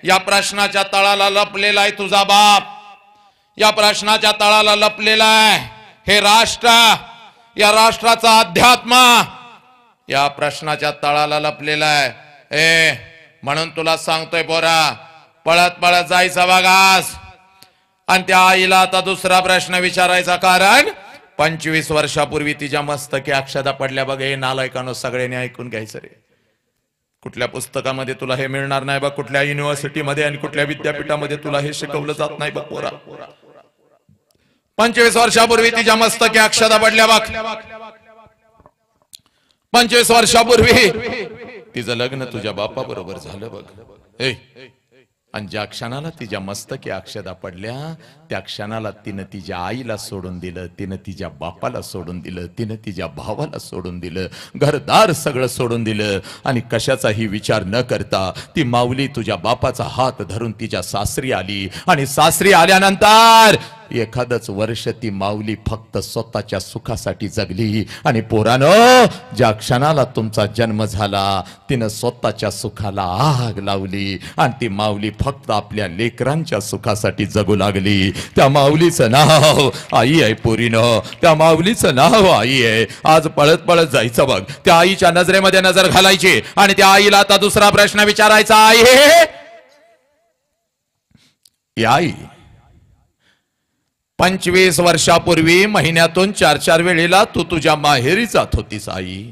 या प्रश्नाच्या तळाला लपलेला आहे तुझा बाप. या प्रश्नाच्या तळाला लपलेला आहे हे राष्ट्र, या राष्ट्राचा अध्यात्म या प्रश्नाच्या तळाला लपलेला आहे. म्हणून तुला सांगतोय पोरा, पळत पळत जायचं बघास. आणि त्या आईला आता दुसरा प्रश्न विचारायचा, कारण 25 वर्षापूर्वी तिच्या मस्तकी अक्षता पडल्या बघ. हे नालायकानो, सगळ्यांनी ऐकून घ्यायचं रे. कुठल्या पुस्तकामध्ये तुला हे मिळणार नाही बघ, कुठल्या युनिव्हर्सिटीमध्ये आणि कुठल्या विद्यापीठामध्ये तुला हे शिकवलं जात नाही बघ पोरा. 25 वर्षापूर्वी तिच्या मस्तकी अक्षता पडल्या बघ. 25 वर्षापूर्वी तिचं लग्न तुझ्या बापा बरोबर झालं बघ. आणि ज्या क्षणाला तिच्या मस्तकी अक्षदा पडल्या त्या क्षणाला तिनं तिच्या आईला सोडून दिलं, तिनं तिच्या बापाला सोडून दिलं, तिनं तिच्या भावाला सोडून दिलं, घरदार सगळं सोडून दिलं आणि कशाचाही विचार न करता ती माऊली तुझ्या बापाचा हात धरून तिच्या सासरी आली. आणि सासरी आल्यानंतर एखादच वर्ष ती माऊली फक्त स्वतःच्या सुखासाठी जगली. आणि पोरानो, ज्या क्षणाला तुमचा जन्म झाला तिनं स्वतःच्या सुखाला आग लावली आणि ती माऊली फक्त आपल्या लेकरांच्या सुखासाठी जगू लागली. त्या माऊलीचं नाव आई आहे पोरीनो, त्या माऊलीचं नाव आई आहे. आज पळत पळत जायचं बघ, त्या आईच्या नजरेमध्ये नजर घालायची आणि त्या आईला आता दुसरा प्रश्न विचारायचा. आई 25 वर्षापूर्वी महिन्यातून 4-4 वेळेला तू तुझ्या माहेरी जात होतीस आई.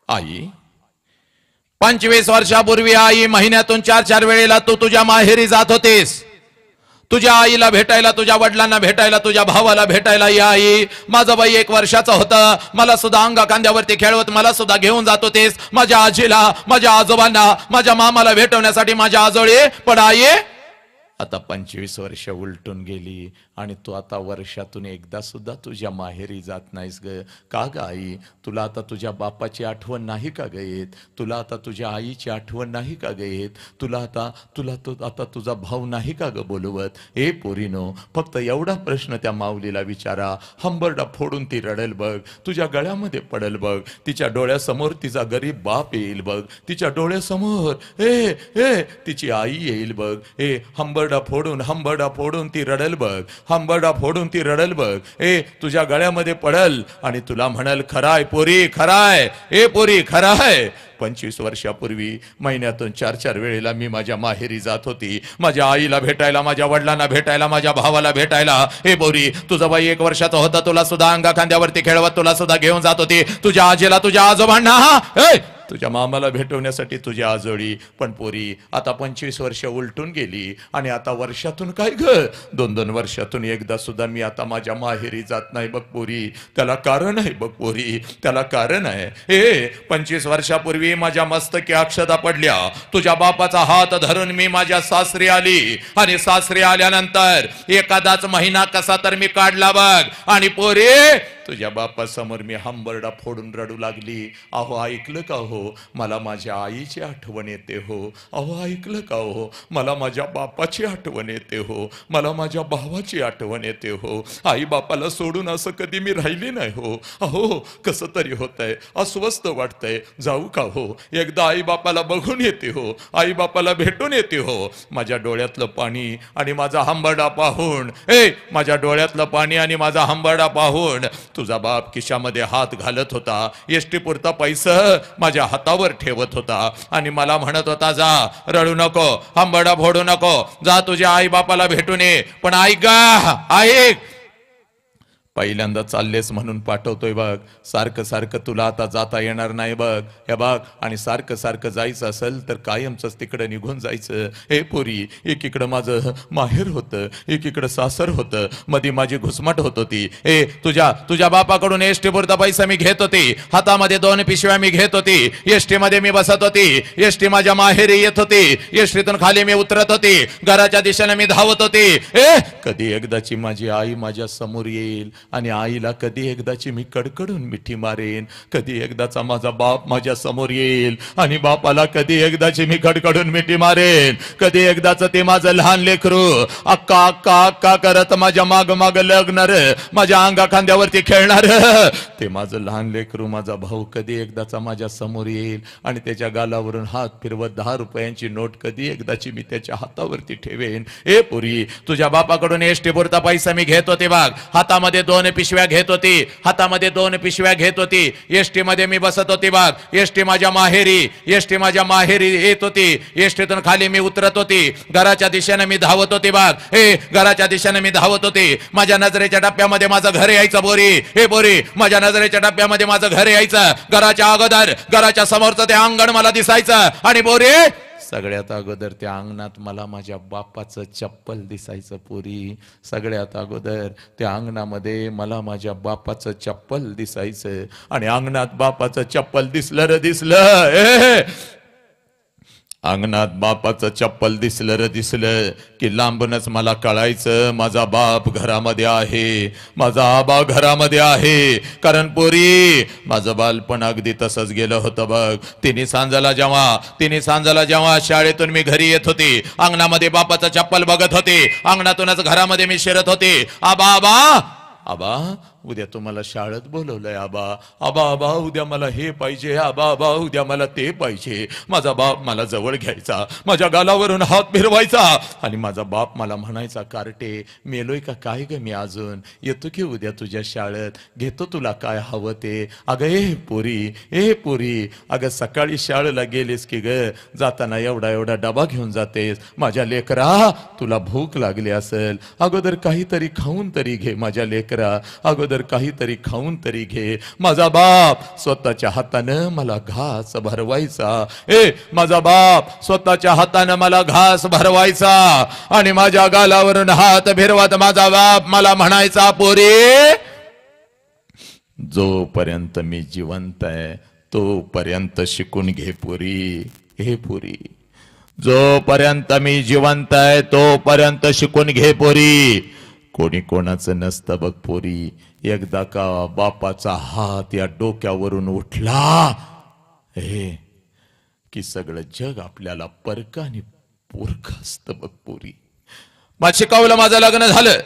आई 25 वर्षापूर्वी आई महिन्यातून 4-4 वेळेला तू तुझ्या माहेरी जात होतीस. तुझ्या आईला भेटायला, तुझ्या वडिलांना भेटायला, तुझ्या भावाला भेटायला. या आई, माझं बाई 1 वर्षाचं होतं, मला सुद्धा अंगा कांद्यावरती खेळवत मला सुद्धा घेऊन जात होतेस. माझ्या आजीला, माझ्या आजोबांना, माझ्या मामाला भेटवण्यासाठी माझ्या आजोळी. पण आई आता 25 वर्ष उलटून गेली आणि तू आता वर्षातून एकदा सुद्धा तुझ्या माहेरी जात नाहीस ग. का ग आई, तुला आता तुझ्या बापाची आठवण नाही का ग येत? तुला आता तुझ्या आईची आठवण नाही का ग येत? तुला आता तुझा भाऊ नाही का ग बोलवत? ए पोरीनो, फक्त एवढा प्रश्न त्या माऊलीला विचारा. हंबरडा फोडून ती रडेल बघ, तुझ्या गळ्यामध्ये पडेल बघ, तिच्या डोळ्यासमोर तिचा गरीब बाप येईल बघ, तिच्या डोळ्यासमोर ए तिची आई येईल बघ. हंबरडा फोडून ती रडेल बघ, हंबरडा फोडून ती रडेल बघ. तुझ्या गळ्यामध्ये पडल आणि तुला म्हणाल, खराय पोरी खराय, पोरी खराय. 25 वर्षापूर्वी महिन्यातून 4-4 वेळेला मी माझ्या माहेरी जात होती, माझ्या आईला भेटायला, माझ्या वडिलांना भेटायला, माझ्या भावाला भेटायला. हे बोरी, तुझा बाई 1 वर्षाचा होता, तुला सुद्धा अंगा खांद्यावरती खेळवत तुला सुद्धा घेऊन जात होती. तुझ्या आजीला, तुझ्या आजोबांना, तुझ्या मामाला भेटवण्यासाठी तुझ्या आजोळी. पण पोरी, आता 25 वर्ष उलटून गेली आणि आता वर्षातून काय ग, 2-2 वर्षातून एकदा सुद्धा मी आता माझ्या माहेरी जात नाही बघ पोरी. त्याला कारण आहे बघ पोरी, त्याला कारण आहे. 25 वर्षापूर्वी माझ्या मस्तकी अक्षदा पडल्या, तुझ्या बापाचा हात धरून मी माझ्या सासरी आली आणि सासरी आल्यानंतर एखादाच महिना कसा तर मी काढला बघ. आणि पोरी, तुझ्या बापासमोर मी हंबरडा फोडून रडू लागली. अहो ऐकलं का हो, मला माझ्या आईची आठवण येते हो. अहो ऐकलं का हो, मला माझ्या बापाची आठवण येते हो, मला माझ्या भावाची आठवण येते हो. आई बापाला सोडून असं कधी मी राहिली नाही हो. अहो कसं तरी होतंय, अस्वस्थ वाटतंय. जाऊ का हो, एकदा आई बापाला बघून येते हो, आई बापाला भेटून येते हो. माझ्या डोळ्यातलं पाणी आणि माझा हंबरडा पाहून, माझ्या डोळ्यातलं पाणी आणि माझा हंबरडा पाहून तुझा बाप खिशामध्ये हात घालत होता, एसटी पुरता पैसा माझ्या हातावर ठेवत होता आणि मला म्हणत होता, जा रडू नको, हंबरडा फोडू नको, जा तुझ्या आई बापाला भेटून ये. पण ऐक ऐक, पहिल्यांदा चाललेस म्हणून पाठवतोय बघ, सारखं सारखं तुला आता जाता येणार नाही बघ. हे बघ, आणि सारखं सारखं जायचं असेल तर कायमच तिकडे निघून जायचं. हे पोरी, एकीकडं माझं माहेर होतं, एकीकडं सासर होतं, मध्ये माझी घुसमट होत होती. तुझ्या बापाकडून एसटी पुरता पैसा मी घेत होती, हातामध्ये 2 पिशव्या मी घेत होती, एसटी मध्ये मी बसत होती, एसटी माझ्या माहेरी येत होती, एसटीतून खाली मी उतरत होती, घराच्या दिशेने मी धावत होती. कधी एकदाची माझी आई माझ्या समोर येईल आणि आईला कधी एकदाची मी कडकडून मिठी मारेन. कधी एकदाचा माझा बाप माझ्या समोर येईल आणि बापाला कधी एकदाची मी कडकडून मिठी मारेन. कधी एकदाच ते माझं लहान लेकरू अक्का अक्का अक्का करत माझ्या माग माग लागणार, माझ्या अंगा खांद्यावरती खेळणार, ते माझं लहान लेकरू माझा भाऊ कधी एकदाचा माझ्या समोर येईल आणि त्याच्या गालावरून हात फिरवत 10 रुपयांची नोट कधी एकदाची मी त्याच्या हातावरती ठेवेन. पुरी, तुझ्या बापाकडून एसटी पुरता पैसा मी घेत होते बघ, हातामध्ये 2 पिशव्या घेत होती, हातामध्ये 2 पिशव्या घेत होती, एसटी मध्ये मी बसत होती बघ, एसटी माझ्या माहेरी येत होती, एसटीतून खाली मी उतरत होती, घराच्या दिशेने मी धावत होती बघ, घराच्या दिशेने मी धावत होती. माझ्या नजरेच्या टप्प्यामध्ये माझं घर यायचं बोरी, माझ्या नजरेच्या टप्प्यामध्ये माझं घर यायचं. घराच्या अगोदर घराच्या समोरचं ते अंगण मला दिसायचं आणि बोरी, सगळ्यात अगोदर त्या अंगणात मला माझ्या बापाचं चप्पल दिसायचं पोरी. सगळ्यात अगोदर त्या अंगणामध्ये मला माझ्या बापाचं चप्पल दिसायचं आणि अंगणात बापाचं चप्पल दिसलं. अंगणात बापाचं चप्पल दिसलं र दिसलं की लांबूनच मला कळायचं माझा बाप घरामध्ये आहे, माझा आबा घरामध्ये आहे. कारण पोरी माझं बालपण अगदी तसंच गेलं होतं बघ. तिन्ही सांजाला जेव्हा शाळेतून मी घरी येत होते, अंगणामध्ये बापाचं चप्पल बघत होते, अंगणातूनच घरामध्ये मी शिरत होते. आबा आबा आबा उद्या तुम्हाला शाळेत बोलवलंय आबा, आबा आबा उद्या मला हे पाहिजे, आबा आबा उद्या मला ते पाहिजे. माझा बाप मला जवळ घ्यायचा, माझ्या गालावरून हात फिरवायचा आणि माझा बाप मला म्हणायचा, कार्टे मेलोय का काय ग मी, अजून येतो की उद्या तुझ्या शाळेत, घेतो तुला काय हवं ते. अगं ए पोरी अगं सकाळी शाळेला गेलीस की ग, जाताना एवढा एवढा डबा घेऊन जातेस. माझ्या लेकरा तुला भूक लागली असेल, अगोदर काहीतरी खाऊन तरी घे माझ्या लेकरा, अगोदर काहीतरी खाऊन तरी घे. माझा बाप स्वतःच्या हातानं मला घास भरवायचा, माझा बाप स्वतःच्या हातानं मला घास भरवायचा आणि माझ्या गालावरून हात फिरवत माझा बाप मला म्हणायचा, पोरी जोपर्यंत मी जिवंत आहे तोपर्यंत शिकून घे पोरी. हे पोरी जोपर्यंत मी जिवंत आहे तोपर्यंत शिकून घे पोरी. कोणी कोणाचं नसतं बघ पोरी. एकदा का बापाचा हात या डोक्यावरून उठला की सगळं जग आपल्याला परक आणि पोरक असतं बघ पोरी. मग शिकवलं, माझं लग्न झालं,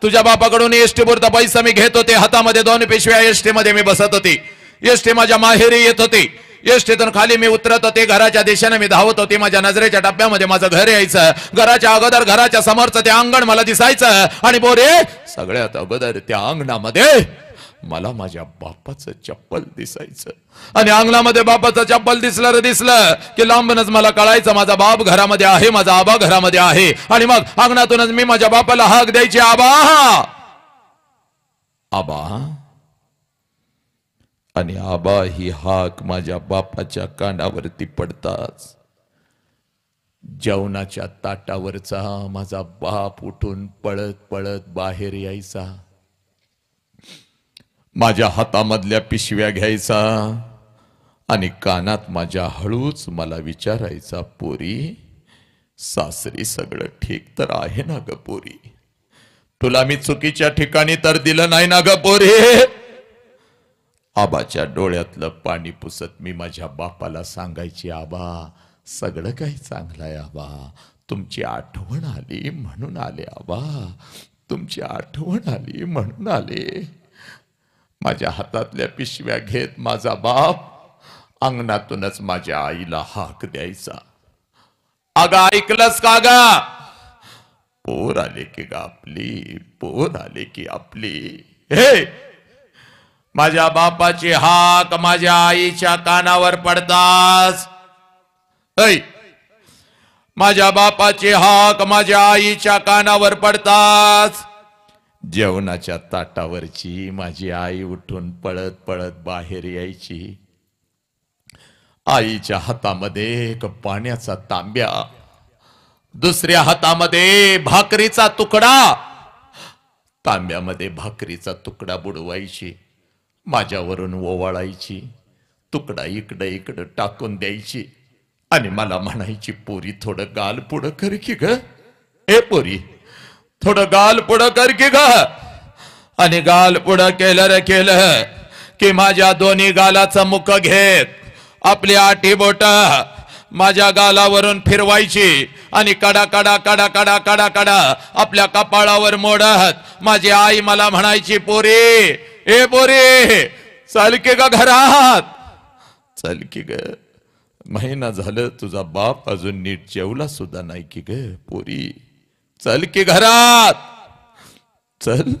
तुझ्या बापाकडून एसटी पुरता पैसा मी घेत होते, हातामध्ये 2 पिशव्या एसटी मध्ये मी बसत होती, एसटी माझ्या माहेरी येत होती, एसटीतून खाली मी उतरत होते, घराच्या दिशेने मी धावत होती, माझ्या नजरेच्या टप्प्यामध्ये माझं घर यायचं, घराच्या अगोदर घराच्या समोरचं ते अंगण मला दिसायचं आणि बोरे सगळ्यात अगोदर त्या अंगणामध्ये मला माझ्या बापाचं चप्पल दिसायचं. आणि अंगणामध्ये बापाचं चप्पल दिसलं की लांबूनच मला कळायचं माझा बाप घरामध्ये आहे, माझा आबा घरामध्ये आहे. आणि मग अंगणातूनच मी माझ्या बापाला हाक द्यायची, आबा आबा. आणि आबा ही हाक माझ्या बापाच्या कानावरती पडताच जेवणाच्या ताटावरचा माझा बाप उठून पळत पळत बाहेर यायचा, माझ्या हातामधल्या पिशव्या घ्यायचा आणि कानात माझ्या हळूच मला विचारायचा, पोरी सासरी सगळं ठीक तर आहे ना ग पोरी, तुला मी चुकीच्या ठिकाणी तर दिलं नाही ना ग पोरी. आबाच्या डोळ्यातलं पाणी पुसत मी माझ्या बापाला सांगायची, आबा सगळं काही चांगलं आहे आबा, तुमची आठवण आली म्हणून आले आबा, तुमची आठवण आली म्हणून आले. माझ्या हातातल्या पिशव्या घेत माझा बाप अंगणातूनच माझ्या आईला हाक द्यायचा, अगं ऐकलंस का ग, पोर आले की ग आपली, पोर आले की आपली. हे माझ्या बापाची हाक माझ्या आईच्या कानावर पडताच, माझ्या बापाची हाक माझ्या आईच्या कानावर पडताच जेवणाच्या ताटावरची माझी आई उठून पळत पळत बाहेर यायची. आईच्या हातामध्ये एक पाण्याचा तांब्या, दुसऱ्या हातामध्ये भाकरीचा तुकडा, तांब्यामध्ये भाकरीचा तुकडा बुडवायची, माझ्यावरून ओवाळायची, तुकडा इकडे इकडे टाकून द्यायची आणि मला म्हणायची, पोरी थोडं गाल पुढं कर की ग, ए पोरी थोडं गाल पुढं कर की ग. आणि गाल पुढं केलं की माझ्या दोन्ही गालाचं मुख घेत आपली आठी बोट माझ्या गालावरून फिरवायची आणि कडा कडा कडा कडा कडा कडा आपल्या कपाळावर मोडत माझी आई मला म्हणायची, पोरी ए पोरी चल की ग घरात, चल की ग, महिना झालं तुझा बाप अजून नीट जेवला सुद्धा नाही की ग पोरी, चल की घरात चल.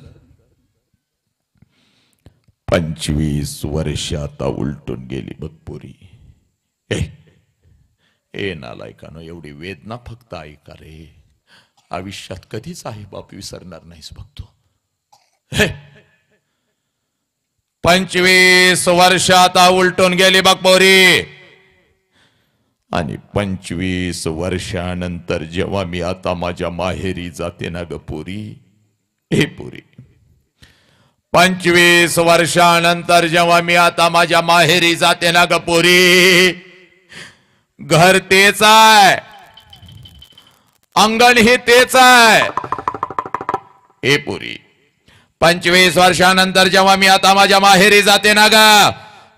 25 वर्ष आता उलटून गेली बघ पोरी. ए नालायकानो, एवढी वेदना फक्त ऐका रे, आयुष्यात कधीच आई बाप विसरणार नाहीस बघतो. 25 वर्ष आता उलटून गेली बघ पोरी. आणि 25 वर्षानंतर जेव्हा मी आता माझ्या माहेरी जाते ना ग पोरी, हे पोरी 25 वर्षानंतर जेव्हा मी आता माझ्या माहेरी जाते ना ग पोरी, घर तेच आहे, अंगण हे तेच आहे. हे पुरी 25 वर्षानंतर जेव्हा मी आता माझ्या माहेरी जाते ना ग,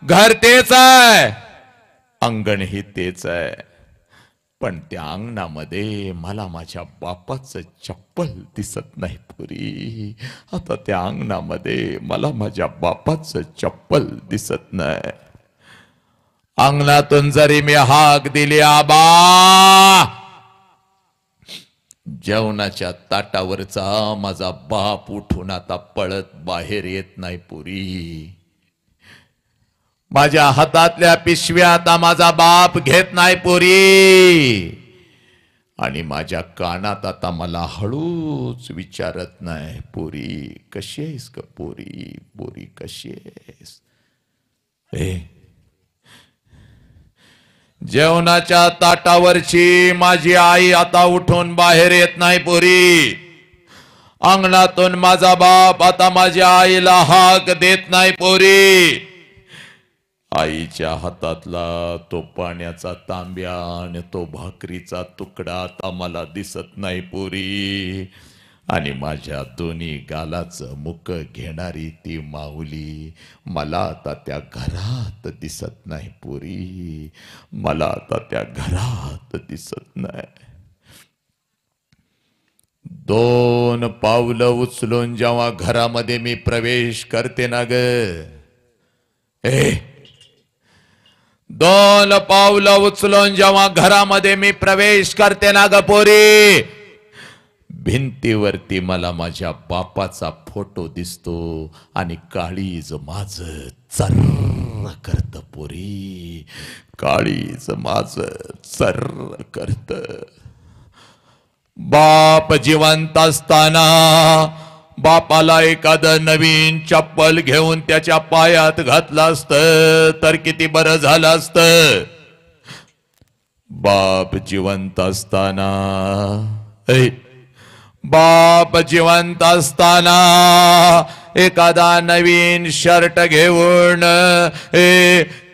घर तेच आहे, अंगण ही तेच आहे. पण त्या अंगणामध्ये मला माझ्या बापाचं चप्पल दिसत नाही पुरी. आता त्या अंगणामध्ये मला माझ्या बापाचं चप्पल दिसत नाही. अंगणातून जरी मी हाक दिली आबा, जेवणाच्या ताटावरचा माझा बाप उठून आता पळत बाहेर येत नाही पुरी. माझ्या हातातल्या पिशव्या आता माझा बाप घेत नाही पुरी. आणि माझ्या कानात आता मला हळूच विचारत नाही, पोरी कशी आहेस का पोरी, पोरी कशी आहेस. जेवणाच्या ताटावरची माझी आई आता उठून बाहेर येत नाही पोरी. अंगणातून माझा बाप आता माझ्या आईला हाक देत नाही पोरी. आईच्या हातातला तो पाण्याचा तांब्या आणि तो भाकरीचा तुकडा आता मला दिसत नाही पोरी. आणि माझ्या दोन्ही गालाचं मुक घेणारी ती माऊली मला आता त्या घरात दिसत नाही पोरी. मला आता त्या घरात दिसत नाही. 2 पावलं उचलून जेव्हा घरामध्ये मी प्रवेश करते ना ग, 2 पावलं उचलून जेव्हा घरामध्ये मी प्रवेश करते ना ग पोरी, भिंतीवरती मला माझ्या बापाचा फोटो दिसतो आणि काळीज माझ चर्र करत पोरी. काळीज माझ चर्र करत. बाप जिवंत असताना बापाला एखादं नवीन चप्पल घेऊन त्याच्या पायात घातलं असतं तर किती बरं झालं असतं. बाप जिवंत असताना, बाप जिवंत असताना एखादा नवीन शर्ट घेऊन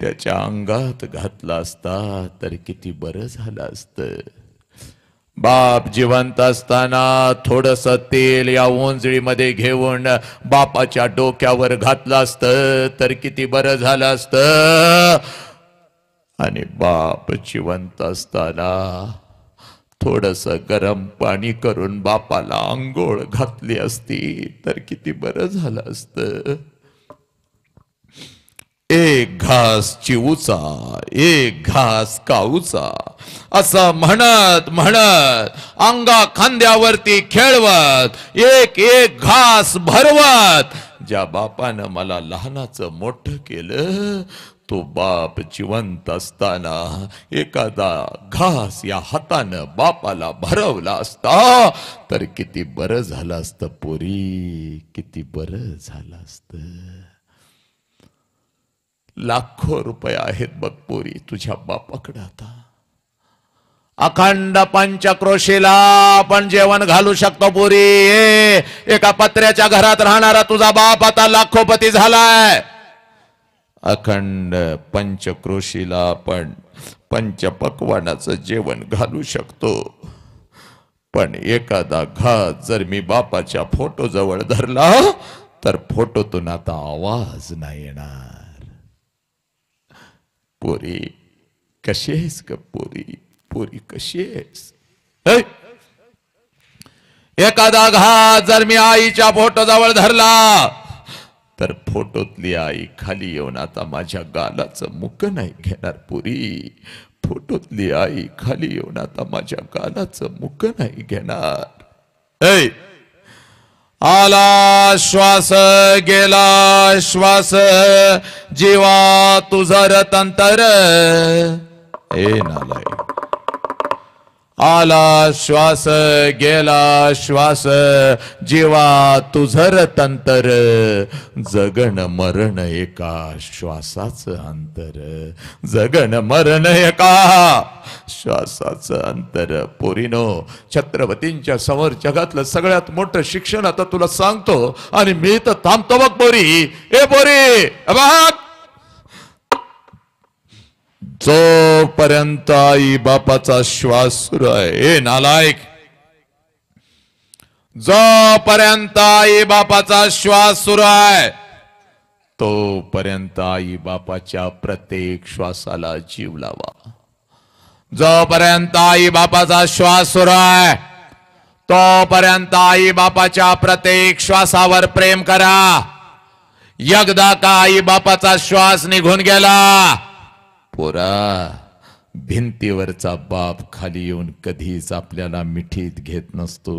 त्याच्या अंगात घातला असता तर किती बरं झालं असतं. बाप जिवंत असताना थोडस तेल या ओंजळीमध्ये घेऊन बापाच्या डोक्यावर घातलं असतं तर किती बरं झालं असतं. आणि बाप जिवंत असताना थोडस गरम पाणी करून बापाला आंघोळ घातली असती तर किती बरं झालं असतं. एक घास चिवूचा, एक घास काऊचा, असं म्हणत म्हणत अंगा खांद्यावरती खेळवत एक एक घास भरवत ज्या बापानं मला लहानाचं मोठं केलं, तो बाप जिवंत असताना एखादा घास या हातानं बापाला भरवला असता तर किती बरं झालं असतं पोरी, किती बरं झालं असतं. लाखो रुपये आहेत बघ पोरी तुझ्या बापाकडे. आता अखंड पंचक्रोशीला आपण जेवण घालू शकतो पोरी. एका पत्र्याच्या घरात राहणारा तुझा बाप आता लाखोपती झालाय. अखंड पंचक्रोशीला आपण पंचपक्वानाचं जेवण घालू शकतो. पण एखादा घास जर मी बापाच्या फोटो जवळ धरला तर फोटोतून आता आवाज नाही येणार. पोरी कशी आहेस का पोरी, पोरी कशी आहेस. एखादा घास जर मी आईच्या फोटो जवळ धरला तर फोटोतली आई खाली येऊन आता माझ्या गालाचं मुक नाही घेणार पोरी. फोटोतली आई खाली येऊन आता माझ्या गालाचं मुक नाही घेणार. आला श्वास गेला श्वास जीवा तुझं रतंतर. नालाय. आला श्वास गेला श्वास जीवा तुझर तंतर. जगन मरण एका श्वासाचं अंतर. जगन मरण एका श्वासाचं अंतर. पोरीनो, छत्रपतींच्या समोर जगातलं सगळ्यात मोठं शिक्षण आता तुला सांगतो आणि मी तर थांबतो बघ पोरी. ए पोरी बघ, जोपर्यंत आई बापाचा श्वास सुरू आहे, ए नालायक, जोपर्यंत आई बापाचा श्वास सुरू आहे तोपर्यंत आई बापाच्या प्रत्येक श्वासाला जीव लावा. जोपर्यंत आई बापाचा श्वास सुरू आहे तोपर्यंत आई बापाच्या प्रत्येक श्वासावर प्रेम करा. एकदा का आई बापाचा श्वास निघून गेला, पोरा, भिंतीवरचा बाप खाली येऊन कधीच आपल्याला मिठीत घेत नसतो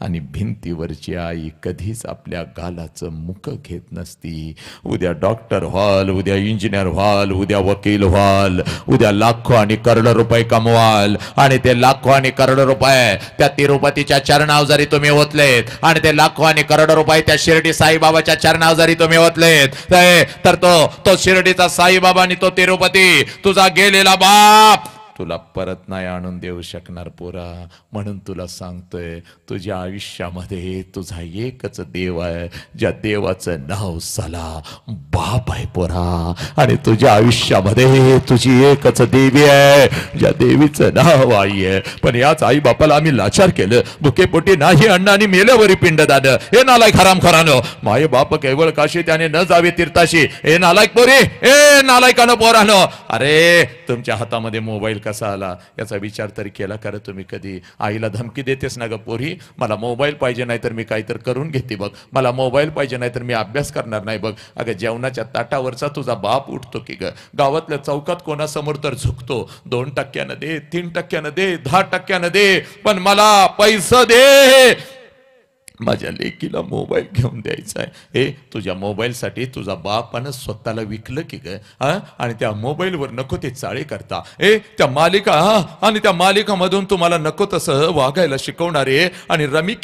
आणि भिंतीवरची आई कधीच आपल्या गालाचं मुख घेत नसती. उद्या डॉक्टर व्हाल, उद्या इंजिनियर व्हाल, उद्या वकील व्हाल, उद्या लाखो आणि करोड रुपये कमवाल आणि ते लाखो आणि करोड रुपये त्या तिरुपतीच्या चरणावर जरी तुम्ही ओतलेत आणि ते लाखो आणि करोड रुपये त्या शिर्डी साईबाबाच्या चरणावर जरी तुम्ही ओतलेत तर तो शिर्डीचा साईबाबा आणि तो तिरुपती तुझा गेलेला बाप तुला परत नाही आणून देऊ शकणार पोरा. म्हणून तुला सांगतोय, तुझ्या आयुष्यामध्ये तुझा एकच देव आहे, ज्या देवाचं नाव साला बाप आहे पोरा. आणि तुझ्या आयुष्यामध्ये तुझी एकच देवी आहे, ज्या देवीचं नाव आई आहे. पण याच आई बापाला आम्ही लाचार केलं, भुकेपोटी नाही अन्न आणि मेल्यावरी पिंडदान. हे नालायक हरामखोरानो, माये बाप केवळ काशी त्याने न जावे तीर्थाशी. हे नालायक पोरी, ए नालायकानो पोरानो, अरे तुमच्या हातामध्ये मोबाईल कसा आला याचा विचार तरी केला का तुम्ही कधी? आईला धमकी देतेस ना ग पोरी, मला मोबाईल पाहिजे नाही तर मी काहीतरी करून घेते बघ, मला मोबाईल पाहिजे नाही तर मी अभ्यास करणार नाही बघ. अगं जेवणाच्या ताटावरचा तुझा बाप उठतो की ग, गावातल्या चौकात कोणासमोर तर झुकतो. 2% दे, 3% दे, 10% दे, पण मला पैसा दे, माझ्या लेकीला मोबाईल घेऊन द्यायचा आहे. हे तुझ्या मोबाईलसाठी तुझा बापानं स्वतःला विकलं की ग? आणि त्या मोबाईलवर नको ते चाळे करता, त्या मालिका आणि त्या मालिकामधून तुम्हाला नको तसं वागायला शिकवणारे आणि रमी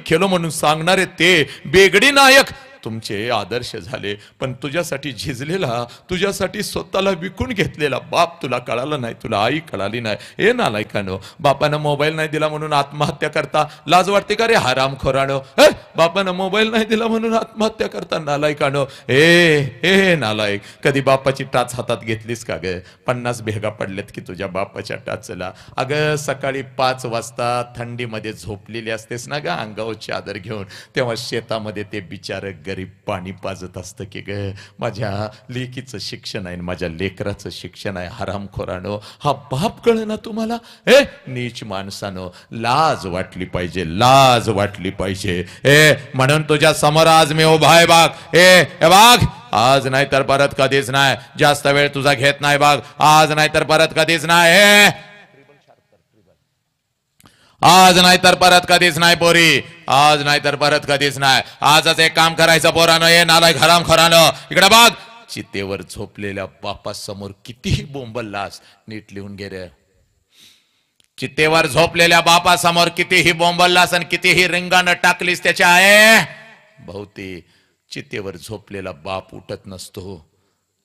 खेलो म्हणून सांगणारे ते बेगडी नायक तुमचे आदर्श झाले. पण तुझ्यासाठी झिजलेला, तुझ्यासाठी स्वतःला विकून घेतलेला बाप तुला कळाला नाही, तुला आई कळाली नाही. हे नालायकानो, बापानं मोबाईल नाही दिला म्हणून आत्महत्या करता लाज वाटते का रे हरामखोरानो? बापानं मोबाईल नाही दिला म्हणून आत्महत्या करता नालायकानो. हे नालायक, कधी बापाची टाच हातात घेतलीस का ग? 50 भेगा पडल्यात की तुझ्या बापाच्या टाचला. अगं सकाळी 5 वाजता थंडीमध्ये झोपलेली असतेस ना ग अंगावर चादर घेऊन, तेव्हा शेतामध्ये ते बिचार गरीब पाणी पाजत असतं की ग. माझ्या लेकीचं शिक्षण आहे, माझ्या लेकराचं शिक्षण आहे. हरामखोरानो, हा बाप कळ ना तुम्हाला? नीच माणसानो, लाज वाटली पाहिजे, लाज वाटली पाहिजे. म्हणून तुझ्या समोर आज मी उभा आहे बाग. बाग, आज नाही तर परत कधीच नाही. जास्त वेळ तुझा घेत नाही बाग, आज नाही तर परत कधीच नाही. आज नाही तर परत कधीच नाही पोरी, आज नाही तर परत कधीच नाही. आजच एक काम करायचं पोरानं, ये नालायक हरामखोरानं, इकडे बघ. चितेवर झोपलेल्या बापासमोर कितीही बोंबललास, नीट लिहून घे रे. चितेवर झोपलेल्या बापासमोर कितीही बोंबललास आणि कितीही रिंगानं टाकलीस त्याच्या आहे भोवती, चितेवर झोपलेला बाप उठत नसतो.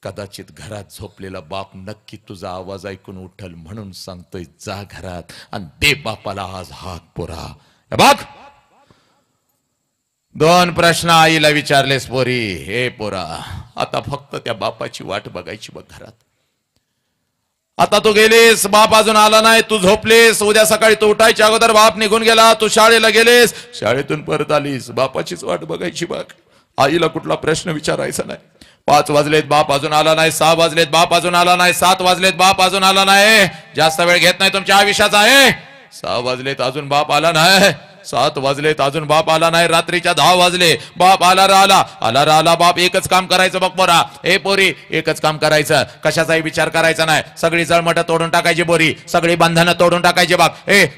कदाचित घरात झोपलेला बाप नक्की तुझा आवाज ऐकून उठल, म्हणून सांगतोय जा घरात आणि दे बापाला आज हाक पोरा. बघ, 2 प्रश्न आईला विचारलेस पोरी. हे पोरा, आता फक्त त्या बापाची वाट बघायची बघ घरात. आता तू गेलीस, बाप अजून आला नाही, तू झोपलीस. उद्या सकाळी तू उठायच्या अगोदर बाप निघून गेला. तू शाळेला गेलीस, शाळेतून परत आलीस, बापाचीच वाट बघायची बघ. आईला कुठला प्रश्न विचारायचा नाही. 5 वाजलेत, बाप अजून आला नाही. 6 वाजलेत, बाप अजून आला नाही. 7 वाजलेत, बाप अजून आला नाही. जास्त वेळ घेत नाही तुमच्या आयुष्याचा आहे. 6 वाजलेत, अजून बाप आला नाही. 7 वाजलेत, अजून बाप आला नाही. रात्रीच्या 10 वाजले, बाप आला राहिला. बाप एकच काम करायचं बघ पोरा. ए पोरी, एकच काम करायचं, कशाचाही विचार करायचा नाही. सगळी जळमट तोडून टाकायची पोरी, सगळी बंधनं तोडून टाकायची बघ.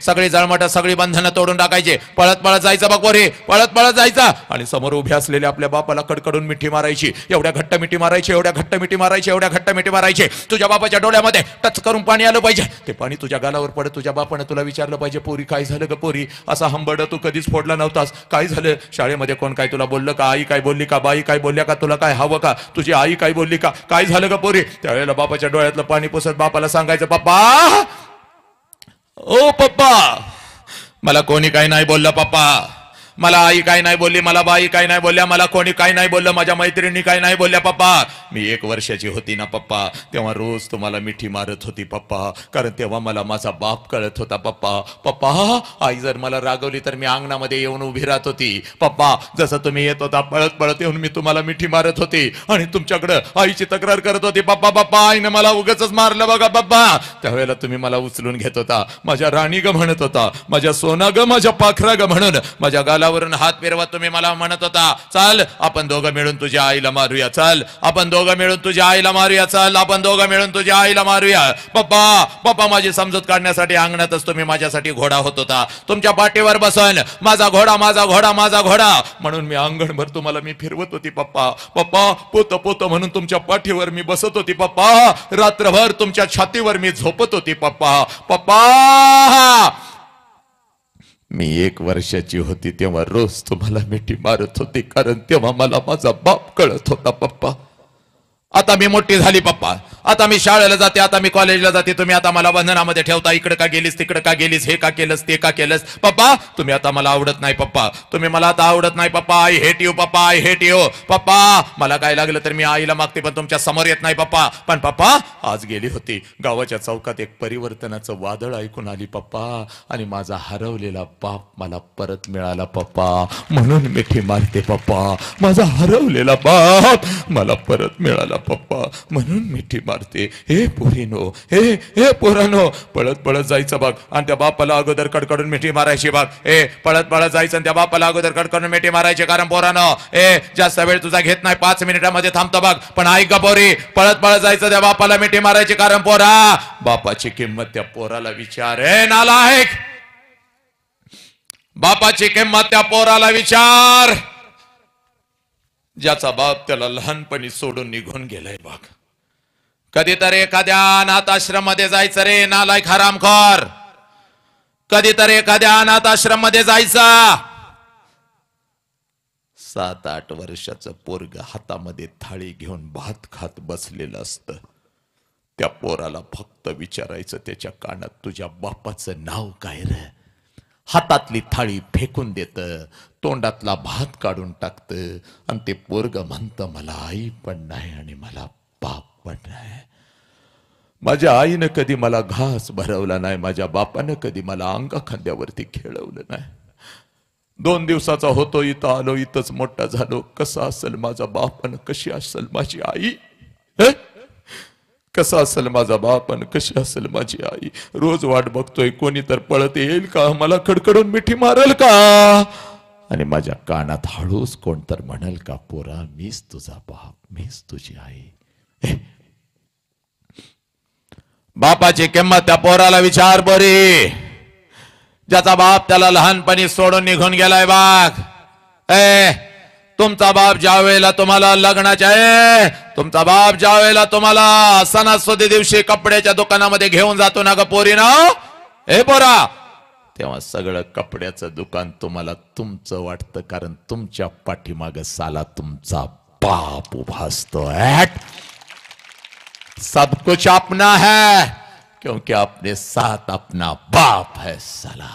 सगळी जळमट, सगळी बंधनं तोडून टाकायचे. पळत पळत जायचं बघ पोरी, पळत पळत जायचं आणि समोर उभे असलेल्या आपल्या बापाला कडकडून मिठी मारायची. एवढ्या घट्ट मिठी मारायची, एवढ्या घट्ट मिठी मारायची, एवढ्या घट्ट मिठी मारायची. तुझ्या बापाच्या डोळ्यामध्ये टच करून पाणी आलं पाहिजे. ते पाणी तुझ्या गालावर पडत तुझ्या बापाने तुला विचारलं पाहिजे, पोरी काय झालं ग पोरी? असा हंबड तू कधीच फोडला नव्हतास, काय झालं? शाळेमध्ये कोण काय तुला बोललं का? आई काय बोलली का? बाई काय बोलल्या का? तुला काय हवं का? तुझी आई काय बोलली का? काय झालं का पोरी? त्यावेळेला बापाच्या डोळ्यातलं पाणी पुसत बापाला सांगायचं, पप्पा, ओ पप्पा, मला कोणी काही नाही बोललं पप्पा, मला आई काय नाही बोलली, मला बाई काय नाही बोलल्या, मला कोणी काय नाही बोललं, माझ्या मैत्रिणी काय नाही बोलल्या पप्पा. मी 1 वर्षाची होती ना पप्पा, तेव्हा रोज तुम्हाला मिठी मारत होती पप्पा, कारण तेव्हा मला माझा बाप कळत होता पप्पा. पप्पा आई जर मला रागवली तर मी अंगणामध्ये येऊन उभी राहत होती पप्पा. जसं तुम्ही येत होता पळत पळत येऊन मी तुम्हाला मिठी मारत होती आणि तुमच्याकडे आईची तक्रार करत होती, पप्पा पप्पा आईने मला उगाचच मारलं बघा पप्पा. त्यावेळेला तुम्ही मला उचलून घेत होता, माझ्या राणी ग म्हणत होता, माझ्या सोना ग, माझ्या पाखरा ग म्हणून माझ्या गालावरून हात फिरवत तुम्ही मला म्हणत होता, चल आपण दोघं मिळून तुझ्या आईला मारूया, चल आपण दोघं मिळून तुझ्या आईला मारूया, चल आपण दोघं मिळून तुझ्या आईला मारूया. पप्पा पप्पा माझी समजूत काढण्यासाठी अंगणातच तुम्ही माझ्यासाठी घोडा होत होता, तुमच्या पाठीवर बसून माझा घोडा माझा घोडा माझा घोडा म्हणून मी अंगणभर तुम्हाला मी फिरवत होती पप्पा. पप्पा पोत पोत म्हणून तुमच्या पाठीवर मी बसत होती पप्पा, रात्रभर तुमच्या छातीवर मी झोपत होती पप्पा. पप्पा मी 1 वर्षाची होती तेव्हा रोज तुम्हाला मिठी मारत होती, कारण तेव्हा मला माझा बाप कळत होता पप्पा. आता मी मोठी झाली पप्पा, आता मी शाळेला जाते, आता मी कॉलेजला जाते, तुम्ही आता मला बंधनामध्ये ठेवता, इकडे का गेलीस तिकडे का गेलीस, हे का केलंस ते का केलंस पप्पा. तुम्ही आता मला आवडत नाही पप्पा, तुम्ही मला आता आवडत नाही पप्पा. आय हेट यू पप्पा, आय हेट यू पप्पा. मला काय लागलं तर मी आईला मागते पण तुमच्या समोर येत नाही पप्पा. पण पप्पा आज गेली होती गावाच्या चौकात, एक परिवर्तनाचं वादळ ऐकून आली पप्पा, आणि माझा हरवलेला बाप मला परत मिळाला पप्पा, म्हणून मिठी मारते पप्पा. माझा हरवलेला बाप मला परत मिळाला पप्पा, म्हणून मिठी मारते. हे पोरीनो, हे पोरानो, पळत पळत जायचं बघ आणि त्या बापाला अगोदर कडकडून मिठी मारायची बघ. पळत पळत जायचं आणि त्या बापाला अगोदर कडकडून मिठी मारायची, कारण पोरानो जास्त वेळ तुझा घेत नाही, 5 मिनिटांमध्ये थांबतो बघ. पण ऐक पोरी, पळत पळत जायचं त्या बापाला मिठी मारायची, कारण पोरा बापाची किंमत त्या पोराला विचार. नालायक, बापाची किंमत त्या पोराला विचार, ज्याचा बाप त्याला लहानपणी सोडून निघून गेलाय बघ. कधीतरी एखाद्या अनाथ आश्रम मध्ये जायचं रे नालायक हरामखोर, कधीतरी एखाद्या अनाथ आश्रम मध्ये जायचं. 7-8 वर्षाचं पोरग हातामध्ये थाळी घेऊन भात खात बसलेलं असतं. त्या पोराला फक्त विचारायचं त्याच्या कानात, तुझ्या बापाचं नाव काय रे? हातातली थाळी फेकून देतं, तोंडातला भात काढून टाकतं, आणि ते पोरग म्हणतं मला आई पण नाही आणि मला बाप पण नाही. माझ्या आईनं कधी मला घास भरवला नाही, माझ्या बापानं कधी मला अंगा खांद्यावरती खेळवलं नाही. 2 दिवसाचा होतो, इथं आलो, इथंच मोठा झालो. कसा असेल माझा बाप आणि कशी असेल माझी आई, कसा असेल माझा बाप आणि कशी असेल माझी आई. रोज वाट बघतोय कोणी तर पळत येईल का, मला कडकडून मिठी मारेल का, आणि माझ्या कानात हळूच कोण तर म्हणेल का, पोरा मीच तुझा बाप, मीच तुझी आई. बापाची किंमत त्या पोराला विचार पोरी, ज्याचा बाप त्याला लहानपणी सोडून निघून गेलाय बाग. तुमचा बाप ज्या वेळेला तुम्हाला लग्नाच्या तुमचा बाप ज्या वेळेला तुम्हाला सणासुदी दिवशी कपड्याच्या दुकानामध्ये घेऊन जातो ना ग पोरीनो, पोरा, तेव्हा सगळं कपड्याचं दुकान तुम्हाला तुमचं वाटतं, कारण तुमच्या पाठीमाग साला तुमचा बाप उभा असतो. सब कुछ अपना है क्योंकि अपने साथ अपना बाप है साला.